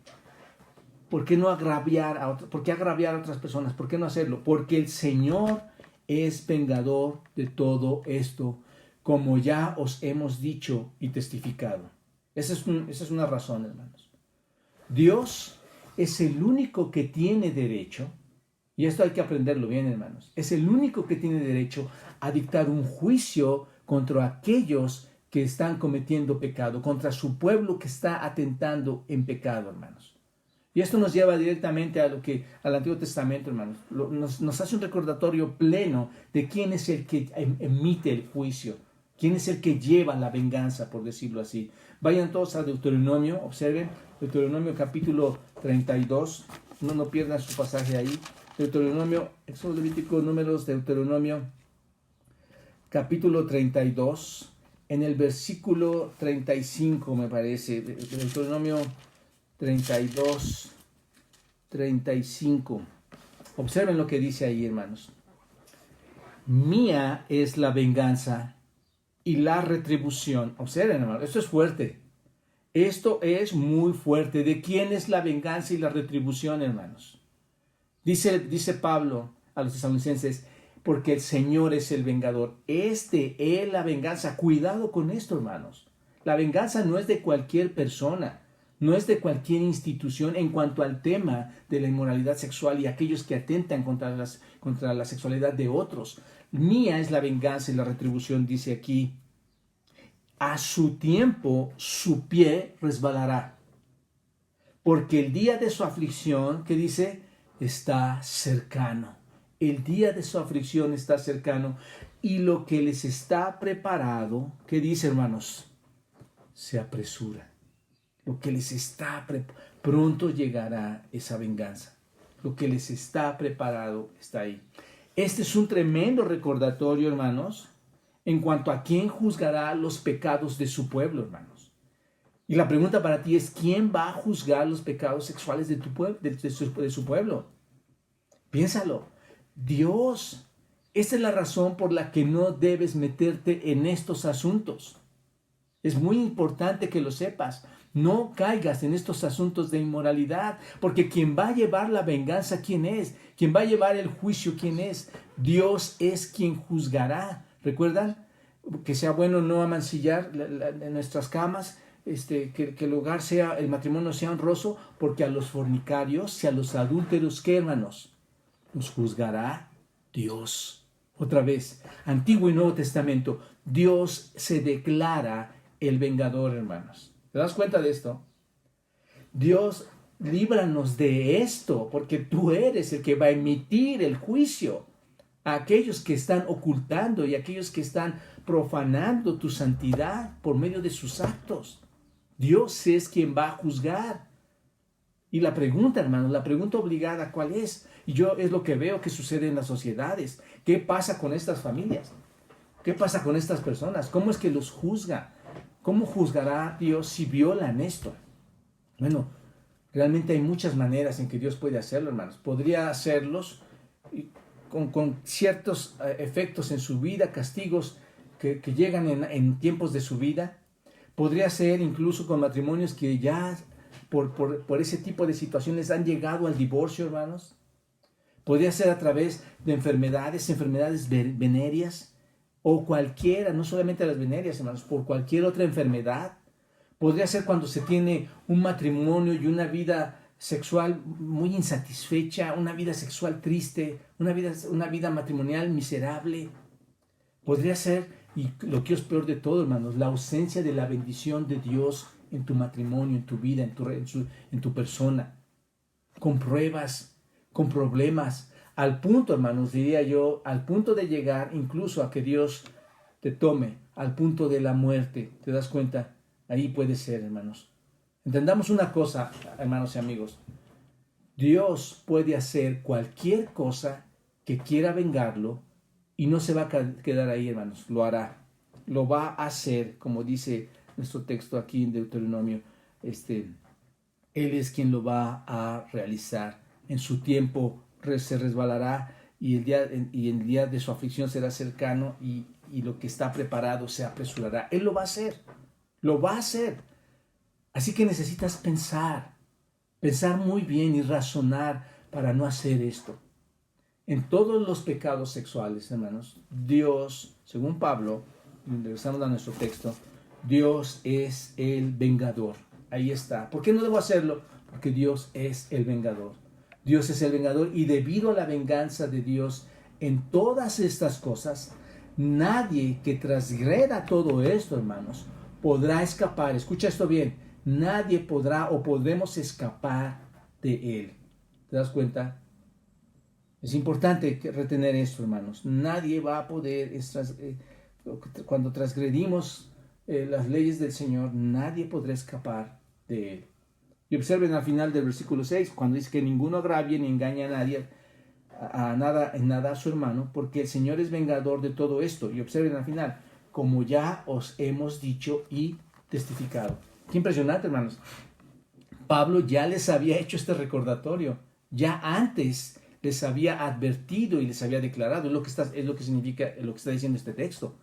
¿Por qué no agraviar a otras? ¿Por qué agraviar a otras personas? ¿Por qué no hacerlo? Porque el Señor es vengador de todo esto, como ya os hemos dicho y testificado. Esa es una razón, hermanos. Dios es el único que tiene derecho, y esto hay que aprenderlo bien, hermanos, es el único que tiene derecho a dictar un juicio contra aquellos que están cometiendo pecado, contra su pueblo que está atentando en pecado, hermanos. Y esto nos lleva directamente al Antiguo Testamento, hermanos. Nos hace un recordatorio pleno de quién es el que emite el juicio, quién es el que lleva la venganza, por decirlo así. Vayan todos a Deuteronomio, observen, Deuteronomio capítulo 32, no pierdan su pasaje ahí. Deuteronomio, Éxodo, Levítico, Números, Deuteronomio capítulo 32, en el versículo 35 me parece, Deuteronomio 32, 35. Observen lo que dice ahí, hermanos. Mía es la venganza y la retribución. Observen, hermanos, esto es fuerte. Esto es muy fuerte. ¿De quién es la venganza y la retribución, hermanos? Dice Pablo a los tesalonicenses, porque el Señor es el vengador. Es de Él la venganza. Cuidado con esto, hermanos. La venganza no es de cualquier persona. No es de cualquier institución en cuanto al tema de la inmoralidad sexual y aquellos que atentan contra la sexualidad de otros. Mía es la venganza y la retribución, dice aquí. A su tiempo su pie resbalará, porque el día de su aflicción, ¿qué dice? Está cercano. El día de su aflicción está cercano y lo que les está preparado, ¿qué dice, hermanos? Se apresura. Lo que les está pronto llegará esa venganza. Lo que les está preparado está ahí. Este es un tremendo recordatorio, hermanos, en cuanto a quién juzgará los pecados de su pueblo, hermanos. Y la pregunta para ti es, ¿quién va a juzgar los pecados sexuales de tu pueblo, de su pueblo? Piénsalo. Dios. Esta es la razón por la que no debes meterte en estos asuntos. Es muy importante que lo sepas. No caigas en estos asuntos de inmoralidad, porque quien va a llevar la venganza, ¿quién es? Quien va a llevar el juicio, ¿quién es? Dios es quien juzgará. ¿Recuerdan? Que sea bueno no amancillar en nuestras camas, que el hogar sea, el matrimonio sea honroso, porque a los fornicarios y a los adúlteros, ¿qué, hermanos? Los juzgará Dios. Otra vez, Antiguo y Nuevo Testamento, Dios se declara el vengador, hermanos. ¿Te das cuenta de esto? Dios líbranos de esto, porque tú eres el que va a emitir el juicio a aquellos que están ocultando y a aquellos que están profanando tu santidad por medio de sus actos. Dios es quien va a juzgar. Y la pregunta, hermanos, la pregunta obligada, ¿cuál es? Y yo es lo que veo que sucede en las sociedades. ¿Qué pasa con estas familias? ¿Qué pasa con estas personas? ¿Cómo es que los juzga? ¿Cómo juzgará Dios si violan esto? Bueno, realmente hay muchas maneras en que Dios puede hacerlo, hermanos. Podría hacerlos con ciertos efectos en su vida, castigos que llegan en tiempos de su vida. Podría ser incluso con matrimonios que ya por ese tipo de situaciones han llegado al divorcio, hermanos. Podría ser a través de enfermedades venéreas o cualquiera, no solamente las venéreas, hermanos, por cualquier otra enfermedad. Podría ser cuando se tiene un matrimonio y una vida sexual muy insatisfecha, una vida sexual triste, una vida matrimonial miserable. Podría ser, y lo que es peor de todo, hermanos, la ausencia de la bendición de Dios en tu matrimonio, en tu vida, en tu persona, con pruebas, con problemas, al punto, hermanos, diría yo, al punto de llegar incluso a que Dios te tome, al punto de la muerte. ¿Te das cuenta? Ahí puede ser, hermanos. Entendamos una cosa, hermanos y amigos. Dios puede hacer cualquier cosa que quiera vengarlo y no se va a quedar ahí, hermanos. Lo hará. Lo va a hacer, como dice nuestro texto aquí en Deuteronomio. Él es quien lo va a realizar. En su tiempo se resbalará y el día de su aflicción será cercano y lo que está preparado se apresurará. Él lo va a hacer. Lo va a hacer. Así que necesitas pensar muy bien y razonar para no hacer esto. En todos los pecados sexuales, hermanos, Dios, según Pablo, regresamos a nuestro texto, Dios es el vengador. Ahí está. ¿Por qué no debo hacerlo? Porque Dios es el vengador. Dios es el vengador y debido a la venganza de Dios en todas estas cosas, nadie que transgreda todo esto, hermanos, podrá escapar. Escucha esto bien. Nadie podrá o podremos escapar de él. ¿Te das cuenta? Es importante retener esto, hermanos. Nadie va a poder, cuando transgredimos las leyes del Señor, nadie podrá escapar de él. Y observen al final del versículo 6, cuando dice que ninguno agravie ni engañe a nadie, en nada a su hermano, porque el Señor es vengador de todo esto. Y observen al final, como ya os hemos dicho y testificado. Qué impresionante, hermanos. Pablo ya les había hecho este recordatorio. Ya antes les había advertido y les había declarado. Es lo que significa lo que está diciendo este texto.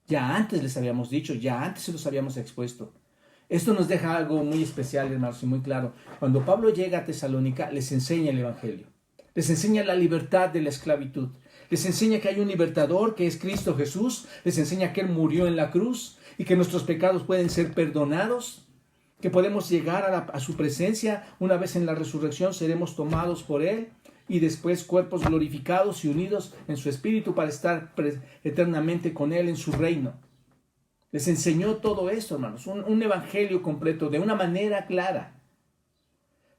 Ya antes les habíamos dicho, ya antes se los habíamos expuesto. Esto nos deja algo muy especial, hermanos, y muy claro. Cuando Pablo llega a Tesalónica, les enseña el Evangelio. Les enseña la libertad de la esclavitud. Les enseña que hay un libertador, que es Cristo Jesús. Les enseña que Él murió en la cruz y que nuestros pecados pueden ser perdonados. Que podemos llegar a su presencia. Una vez en la resurrección seremos tomados por Él. Y después cuerpos glorificados y unidos en su espíritu para estar eternamente con Él en su reino. Les enseñó todo esto, hermanos, un evangelio completo, de una manera clara.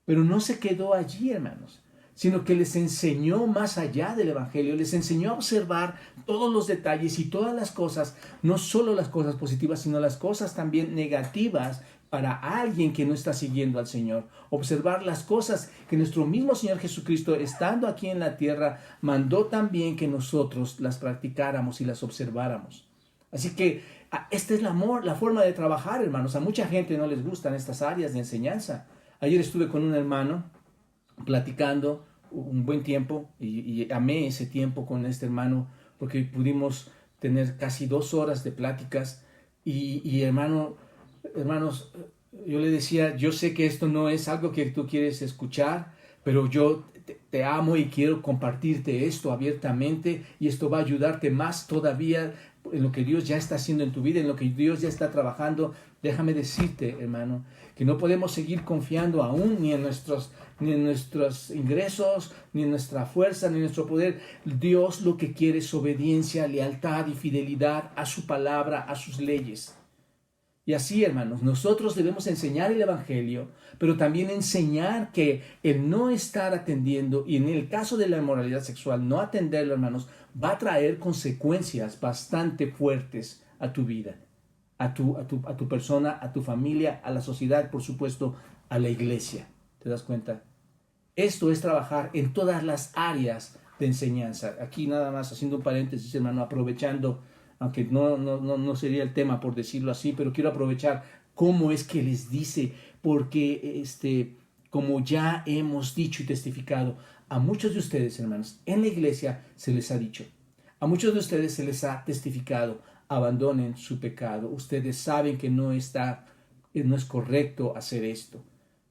Pero no se quedó allí, hermanos, sino que les enseñó más allá del evangelio, les enseñó a observar todos los detalles y todas las cosas, no solo las cosas positivas, sino las cosas también negativas para alguien que no está siguiendo al Señor. Observar las cosas que nuestro mismo Señor Jesucristo, estando aquí en la tierra, mandó también que nosotros las practicáramos y las observáramos. Así que esta es la forma de trabajar, hermanos. A mucha gente no les gustan estas áreas de enseñanza. Ayer estuve con un hermano platicando un buen tiempo y amé ese tiempo con este hermano porque pudimos tener casi 2 horas de pláticas y hermanos, yo le decía, yo sé que esto no es algo que tú quieres escuchar, pero yo te amo y quiero compartirte esto abiertamente y esto va a ayudarte más todavía en lo que Dios ya está haciendo en tu vida, en lo que Dios ya está trabajando. Déjame decirte, hermano, que no podemos seguir confiando aún ni en nuestros ingresos, ni en nuestra fuerza, ni en nuestro poder. Dios lo que quiere es obediencia, lealtad y fidelidad a su palabra, a sus leyes. Y así, hermanos, nosotros debemos enseñar el Evangelio, pero también enseñar que el no estar atendiendo, y en el caso de la inmoralidad sexual, no atenderlo, hermanos, va a traer consecuencias bastante fuertes a tu vida, a tu persona, a tu familia, a la sociedad, por supuesto, a la iglesia. ¿Te das cuenta? Esto es trabajar en todas las áreas de enseñanza. Aquí nada más haciendo un paréntesis, hermano, aprovechando, aunque no sería el tema por decirlo así, pero quiero aprovechar cómo es que les dice, porque como ya hemos dicho y testificado, a muchos de ustedes, hermanos, en la iglesia se les ha dicho, a muchos de ustedes se les ha testificado, abandonen su pecado. Ustedes saben que no es correcto hacer esto.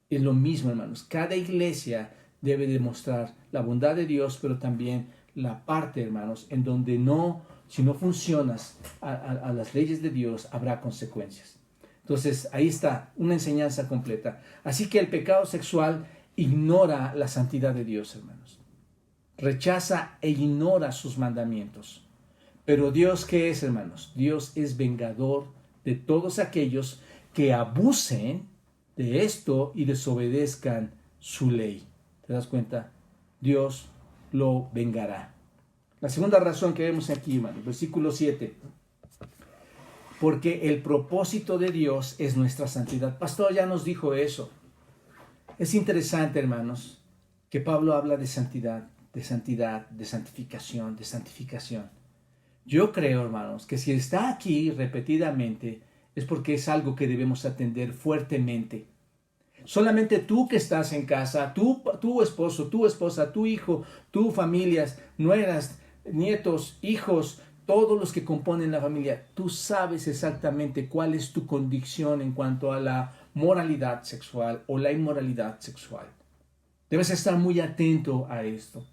Es lo mismo, hermanos. Cada iglesia debe demostrar la bondad de Dios, pero también la parte, hermanos, en donde si no funcionas a las leyes de Dios, habrá consecuencias. Entonces, ahí está una enseñanza completa. Así que el pecado sexual ignora la santidad de Dios, hermanos. Rechaza e ignora sus mandamientos. Pero Dios, ¿qué es, hermanos? Dios es vengador de todos aquellos que abusen de esto y desobedezcan su ley. ¿Te das cuenta? Dios lo vengará. La segunda razón que vemos aquí, hermano, versículo 7. Porque el propósito de Dios es nuestra santidad. Pastor ya nos dijo eso. Es interesante, hermanos, que Pablo habla de santidad, de santificación, de santificación. Yo creo, hermanos, que si está aquí repetidamente es porque es algo que debemos atender fuertemente. Solamente tú que estás en casa, tu esposo, tu esposa, tu hijo, tu familias, nueras, nietos, hijos, todos los que componen la familia, tú sabes exactamente cuál es tu condición en cuanto a la moralidad sexual o la inmoralidad sexual. Debes estar muy atento a esto.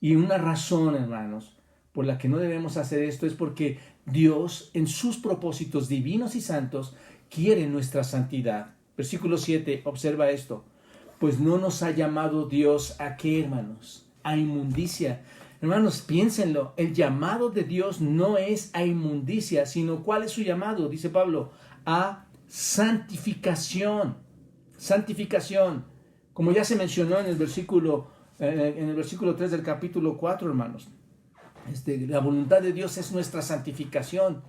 Y una razón, hermanos, por la que no debemos hacer esto es porque Dios, en sus propósitos divinos y santos, quiere nuestra santidad. Versículo 7, observa esto. Pues no nos ha llamado Dios a ¿qué, hermanos? A inmundicia. Hermanos, piénsenlo. El llamado de Dios no es a inmundicia, sino ¿cuál es su llamado? Dice Pablo, a santificación. Santificación. Como ya se mencionó en el versículo 3 del capítulo 4, hermanos. La voluntad de Dios es nuestra santificación.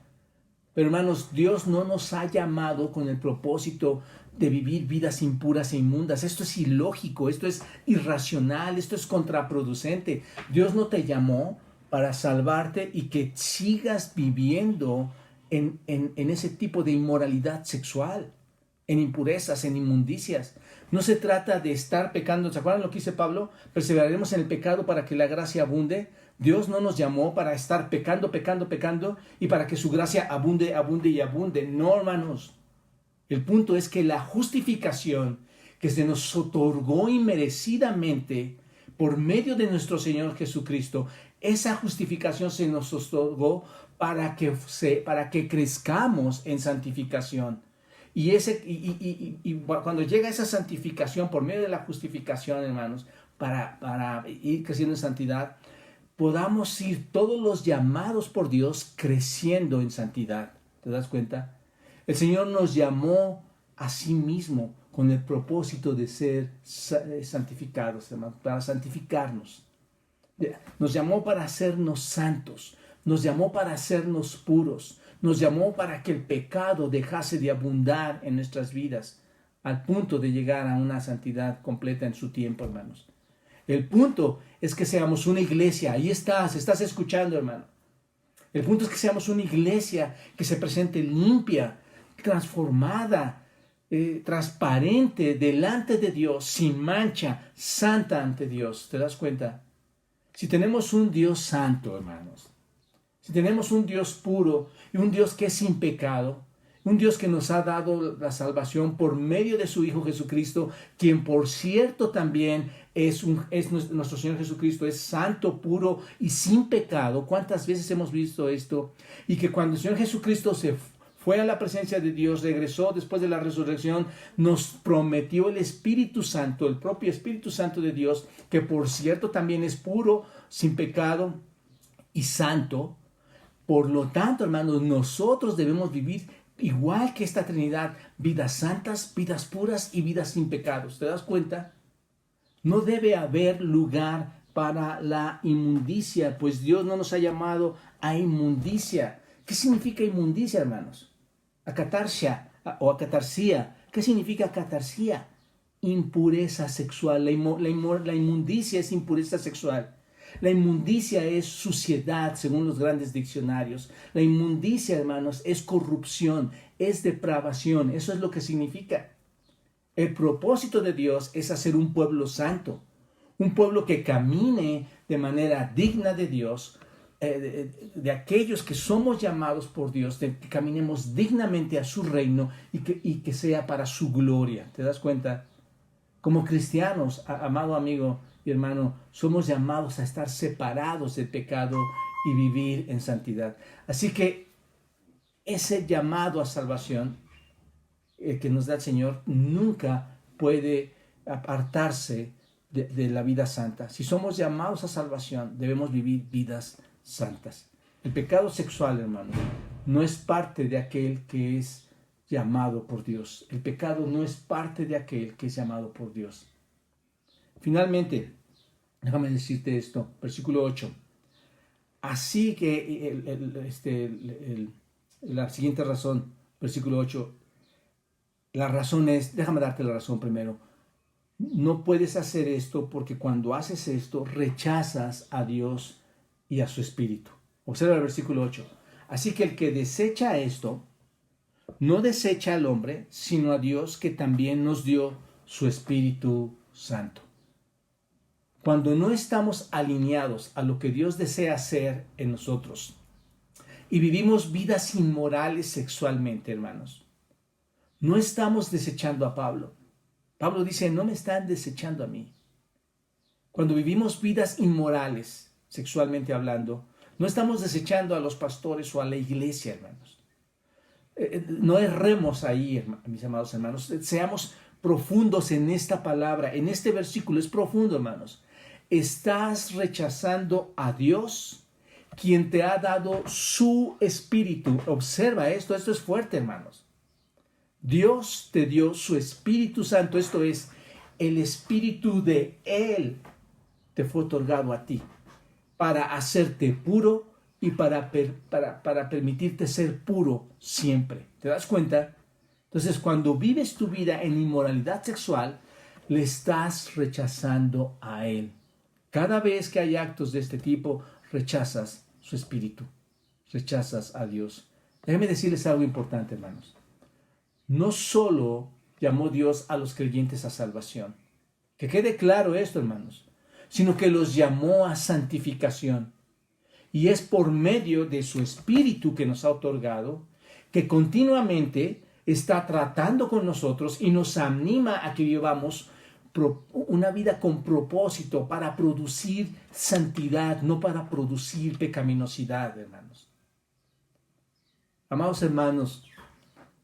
Pero hermanos, Dios no nos ha llamado con el propósito de vivir vidas impuras e inmundas. Esto es ilógico, esto es irracional, esto es contraproducente. Dios no te llamó para salvarte y que sigas viviendo en ese tipo de inmoralidad sexual, en impurezas, en inmundicias. No se trata de estar pecando. ¿Se acuerdan lo que dice Pablo? Perseveraremos en el pecado para que la gracia abunde. Dios no nos llamó para estar pecando y para que su gracia abunde y abunde. No, hermanos. El punto es que la justificación que se nos otorgó inmerecidamente por medio de nuestro Señor Jesucristo, esa justificación se nos otorgó para que crezcamos en santificación. Y cuando llega esa santificación por medio de la justificación, hermanos, para ir creciendo en santidad, podamos ir todos los llamados por Dios creciendo en santidad. ¿Te das cuenta? El Señor nos llamó a sí mismo con el propósito de ser santificados, hermanos, para santificarnos. Nos llamó para hacernos santos, nos llamó para hacernos puros, nos llamó para que el pecado dejase de abundar en nuestras vidas, al punto de llegar a una santidad completa en su tiempo, hermanos. El punto es que seamos una iglesia. Ahí estás escuchando, hermano. El punto es que seamos una iglesia que se presente limpia, transformada, transparente delante de Dios, sin mancha, santa ante Dios. ¿Te das cuenta? Si tenemos un Dios santo, hermanos, si tenemos un Dios puro y un Dios que es sin pecado, un Dios que nos ha dado la salvación por medio de su Hijo Jesucristo, quien por cierto también es nuestro Señor Jesucristo, es santo, puro y sin pecado. ¿Cuántas veces hemos visto esto? Y que cuando el Señor Jesucristo se fue a la presencia de Dios, regresó después de la resurrección, nos prometió el Espíritu Santo, el propio Espíritu Santo de Dios, que por cierto también es puro, sin pecado y santo. Por lo tanto, hermanos, nosotros debemos vivir igual que esta Trinidad, vidas santas, vidas puras y vidas sin pecados. ¿Te das cuenta? No debe haber lugar para la inmundicia, pues Dios no nos ha llamado a inmundicia. ¿Qué significa inmundicia, hermanos? Acatarsia o acatarsia. ¿Qué significa acatarsia? Impureza sexual. La inmundicia es impureza sexual. La inmundicia es suciedad, según los grandes diccionarios. La inmundicia, hermanos, es corrupción, es depravación. Eso es lo que significa. El propósito de Dios es hacer un pueblo santo, un pueblo que camine de manera digna de Dios, de aquellos que somos llamados por Dios, de que caminemos dignamente a su reino y que sea para su gloria. ¿Te das cuenta? Como cristianos, amado amigo y hermano, somos llamados a estar separados del pecado y vivir en santidad. Así que ese llamado a salvación que nos da el Señor nunca puede apartarse de la vida santa. Si somos llamados a salvación, debemos vivir vidas santas. El pecado sexual, hermano, no es parte de aquel que es llamado por Dios. El pecado no es parte de aquel que es llamado por Dios. Finalmente, déjame decirte esto, versículo 8. Así que la siguiente razón, versículo 8, la razón es, déjame darte la razón primero. No puedes hacer esto porque cuando haces esto rechazas a Dios y a su Espíritu. Observa el versículo 8. Así que el que desecha esto, no desecha al hombre, sino a Dios que también nos dio su Espíritu Santo. Cuando no estamos alineados a lo que Dios desea hacer en nosotros y vivimos vidas inmorales sexualmente, hermanos, no estamos desechando a Pablo. Pablo dice, no me están desechando a mí. Cuando vivimos vidas inmorales, sexualmente hablando, no estamos desechando a los pastores o a la iglesia, hermanos. No erremos ahí, mis amados hermanos. Seamos profundos en esta palabra, en este versículo. Es profundo, hermanos. Estás rechazando a Dios, quien te ha dado su Espíritu. Observa esto es fuerte, hermanos. Dios te dio su Espíritu Santo, esto es, el Espíritu de Él te fue otorgado a ti para hacerte puro y para permitirte ser puro siempre. ¿Te das cuenta? Entonces, cuando vives tu vida en inmoralidad sexual, le estás rechazando a Él. Cada vez que hay actos de este tipo, rechazas su Espíritu, rechazas a Dios. Déjenme decirles algo importante, hermanos. No solo llamó Dios a los creyentes a salvación, que quede claro esto, hermanos, sino que los llamó a santificación. Y es por medio de su Espíritu que nos ha otorgado, que continuamente está tratando con nosotros y nos anima a que vivamos una vida con propósito para producir santidad, no para producir pecaminosidad, hermanos. Amados hermanos,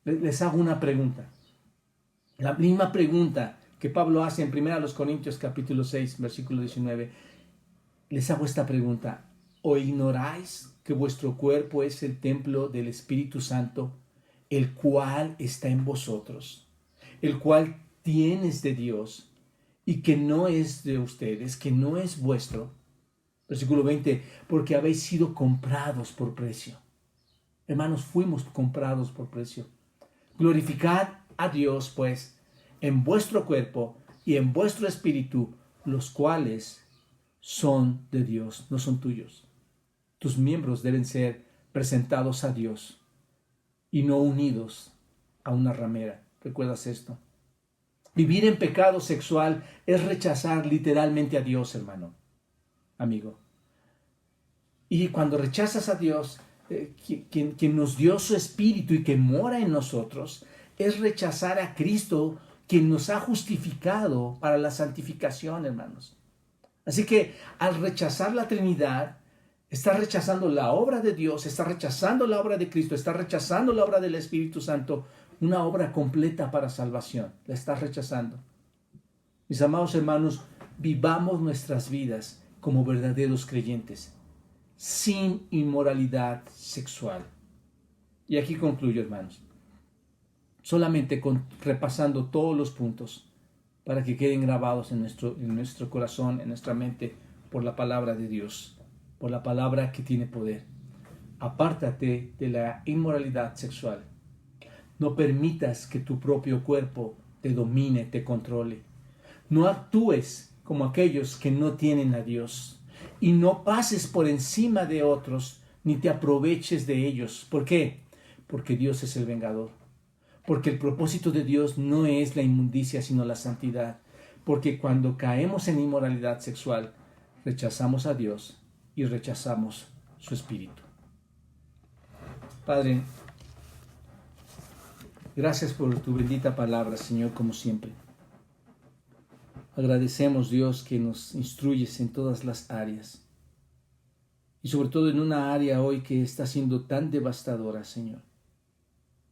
les hago una pregunta. La misma pregunta que Pablo hace en 1 Corintios capítulo 6, versículo 19. Les hago esta pregunta. ¿O ignoráis que vuestro cuerpo es el templo del Espíritu Santo, el cual está en vosotros, el cual tienes de Dios y que no es de ustedes, que no es vuestro? Versículo 20. Porque habéis sido comprados por precio. Hermanos, fuimos comprados por precio. Glorificad a Dios, pues, en vuestro cuerpo y en vuestro espíritu, los cuales son de Dios, no son tuyos. Tus miembros deben ser presentados a Dios y no unidos a una ramera. ¿Recuerdas esto? Vivir en pecado sexual es rechazar literalmente a Dios, hermano, amigo. Y cuando rechazas a Dios, quien nos dio su Espíritu y que mora en nosotros, es rechazar a Cristo, quien nos ha justificado para la santificación, hermanos. Así que al rechazar la Trinidad, está rechazando la obra de Dios, está rechazando la obra de Cristo, está rechazando la obra del Espíritu Santo, una obra completa para salvación. La está rechazando. Mis amados hermanos, vivamos nuestras vidas como verdaderos creyentes, sin inmoralidad sexual. Y aquí concluyo, hermanos. solamente repasando todos los puntos para que queden grabados en nuestro corazón, en nuestra mente, por la palabra de Dios, por la palabra que tiene poder. Apártate de la inmoralidad sexual. No permitas que tu propio cuerpo te domine, te controle. No actúes como aquellos que no tienen a Dios. Y no pases por encima de otros, ni te aproveches de ellos. ¿Por qué? Porque Dios es el vengador. Porque el propósito de Dios no es la inmundicia, sino la santidad. Porque cuando caemos en inmoralidad sexual, rechazamos a Dios y rechazamos su espíritu. Padre, gracias por tu bendita palabra, Señor, como siempre. Agradecemos, Dios, que nos instruyes en todas las áreas. Y sobre todo en una área hoy que está siendo tan devastadora, Señor.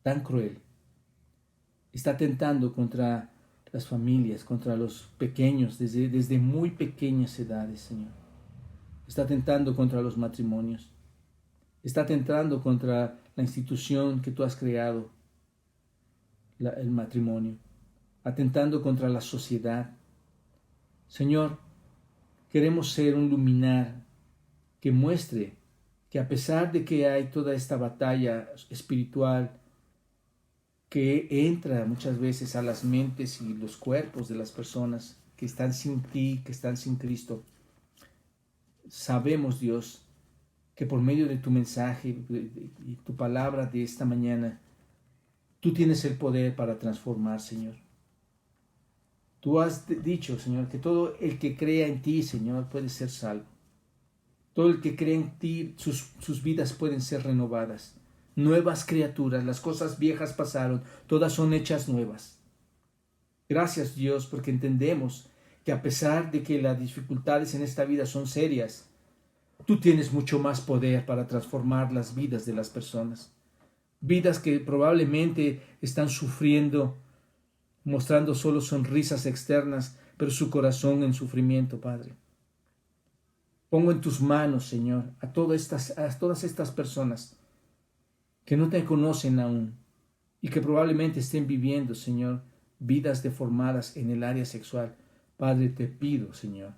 Tan cruel. Está atentando contra las familias, contra los pequeños, desde muy pequeñas edades, Señor. Está atentando contra los matrimonios. Está atentando contra la institución que tú has creado, el matrimonio. Atentando contra la sociedad. Señor, queremos ser un luminar que muestre que a pesar de que hay toda esta batalla espiritual que entra muchas veces a las mentes y los cuerpos de las personas que están sin ti, que están sin Cristo, sabemos, Dios, que por medio de tu mensaje y tu palabra de esta mañana, tú tienes el poder para transformar, Señor. Tú has dicho, Señor, que todo el que crea en ti, Señor, puede ser salvo. Todo el que cree en ti, sus vidas pueden ser renovadas. Nuevas criaturas, las cosas viejas pasaron, todas son hechas nuevas. Gracias, Dios, porque entendemos que a pesar de que las dificultades en esta vida son serias, tú tienes mucho más poder para transformar las vidas de las personas. Vidas que probablemente están sufriendo, mostrando solo sonrisas externas, pero su corazón en sufrimiento, Padre. Pongo en tus manos, Señor, a todas estas personas que no te conocen aún y que probablemente estén viviendo, Señor, vidas deformadas en el área sexual. Padre, te pido, Señor,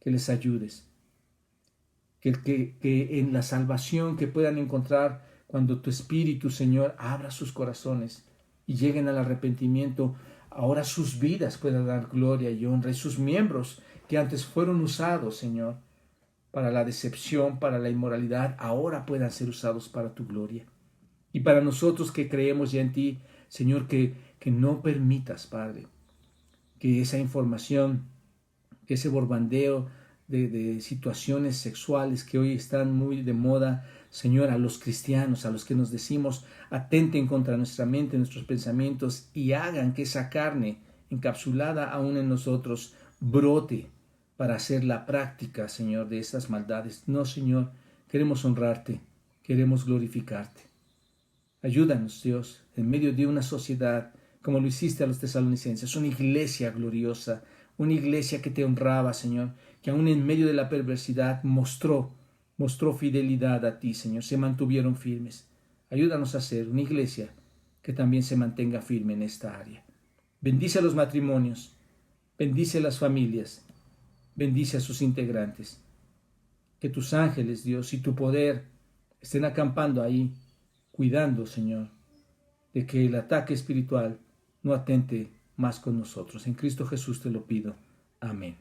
que les ayudes, que en la salvación que puedan encontrar cuando tu Espíritu, Señor, abra sus corazones y lleguen al arrepentimiento, ahora sus vidas puedan dar gloria y honra, y sus miembros que antes fueron usados, Señor, para la decepción, para la inmoralidad, ahora puedan ser usados para tu gloria. Y para nosotros que creemos ya en ti, Señor, que no permitas, Padre, que esa información, que ese borbandeo de situaciones sexuales que hoy están muy de moda, Señor, a los cristianos, a los que nos decimos, atenten contra nuestra mente, nuestros pensamientos y hagan que esa carne encapsulada aún en nosotros brote para hacer la práctica, Señor, de estas maldades. No, Señor, queremos honrarte, queremos glorificarte. Ayúdanos, Dios, en medio de una sociedad, como lo hiciste a los tesalonicenses, una iglesia gloriosa, una iglesia que te honraba, Señor, que aún en medio de la perversidad mostró fidelidad a ti, Señor, se mantuvieron firmes. Ayúdanos a ser una iglesia que también se mantenga firme en esta área. Bendice a los matrimonios, bendice a las familias, bendice a sus integrantes. Que tus ángeles, Dios, y tu poder estén acampando ahí, cuidando, Señor, de que el ataque espiritual no atente más con nosotros. En Cristo Jesús te lo pido. Amén.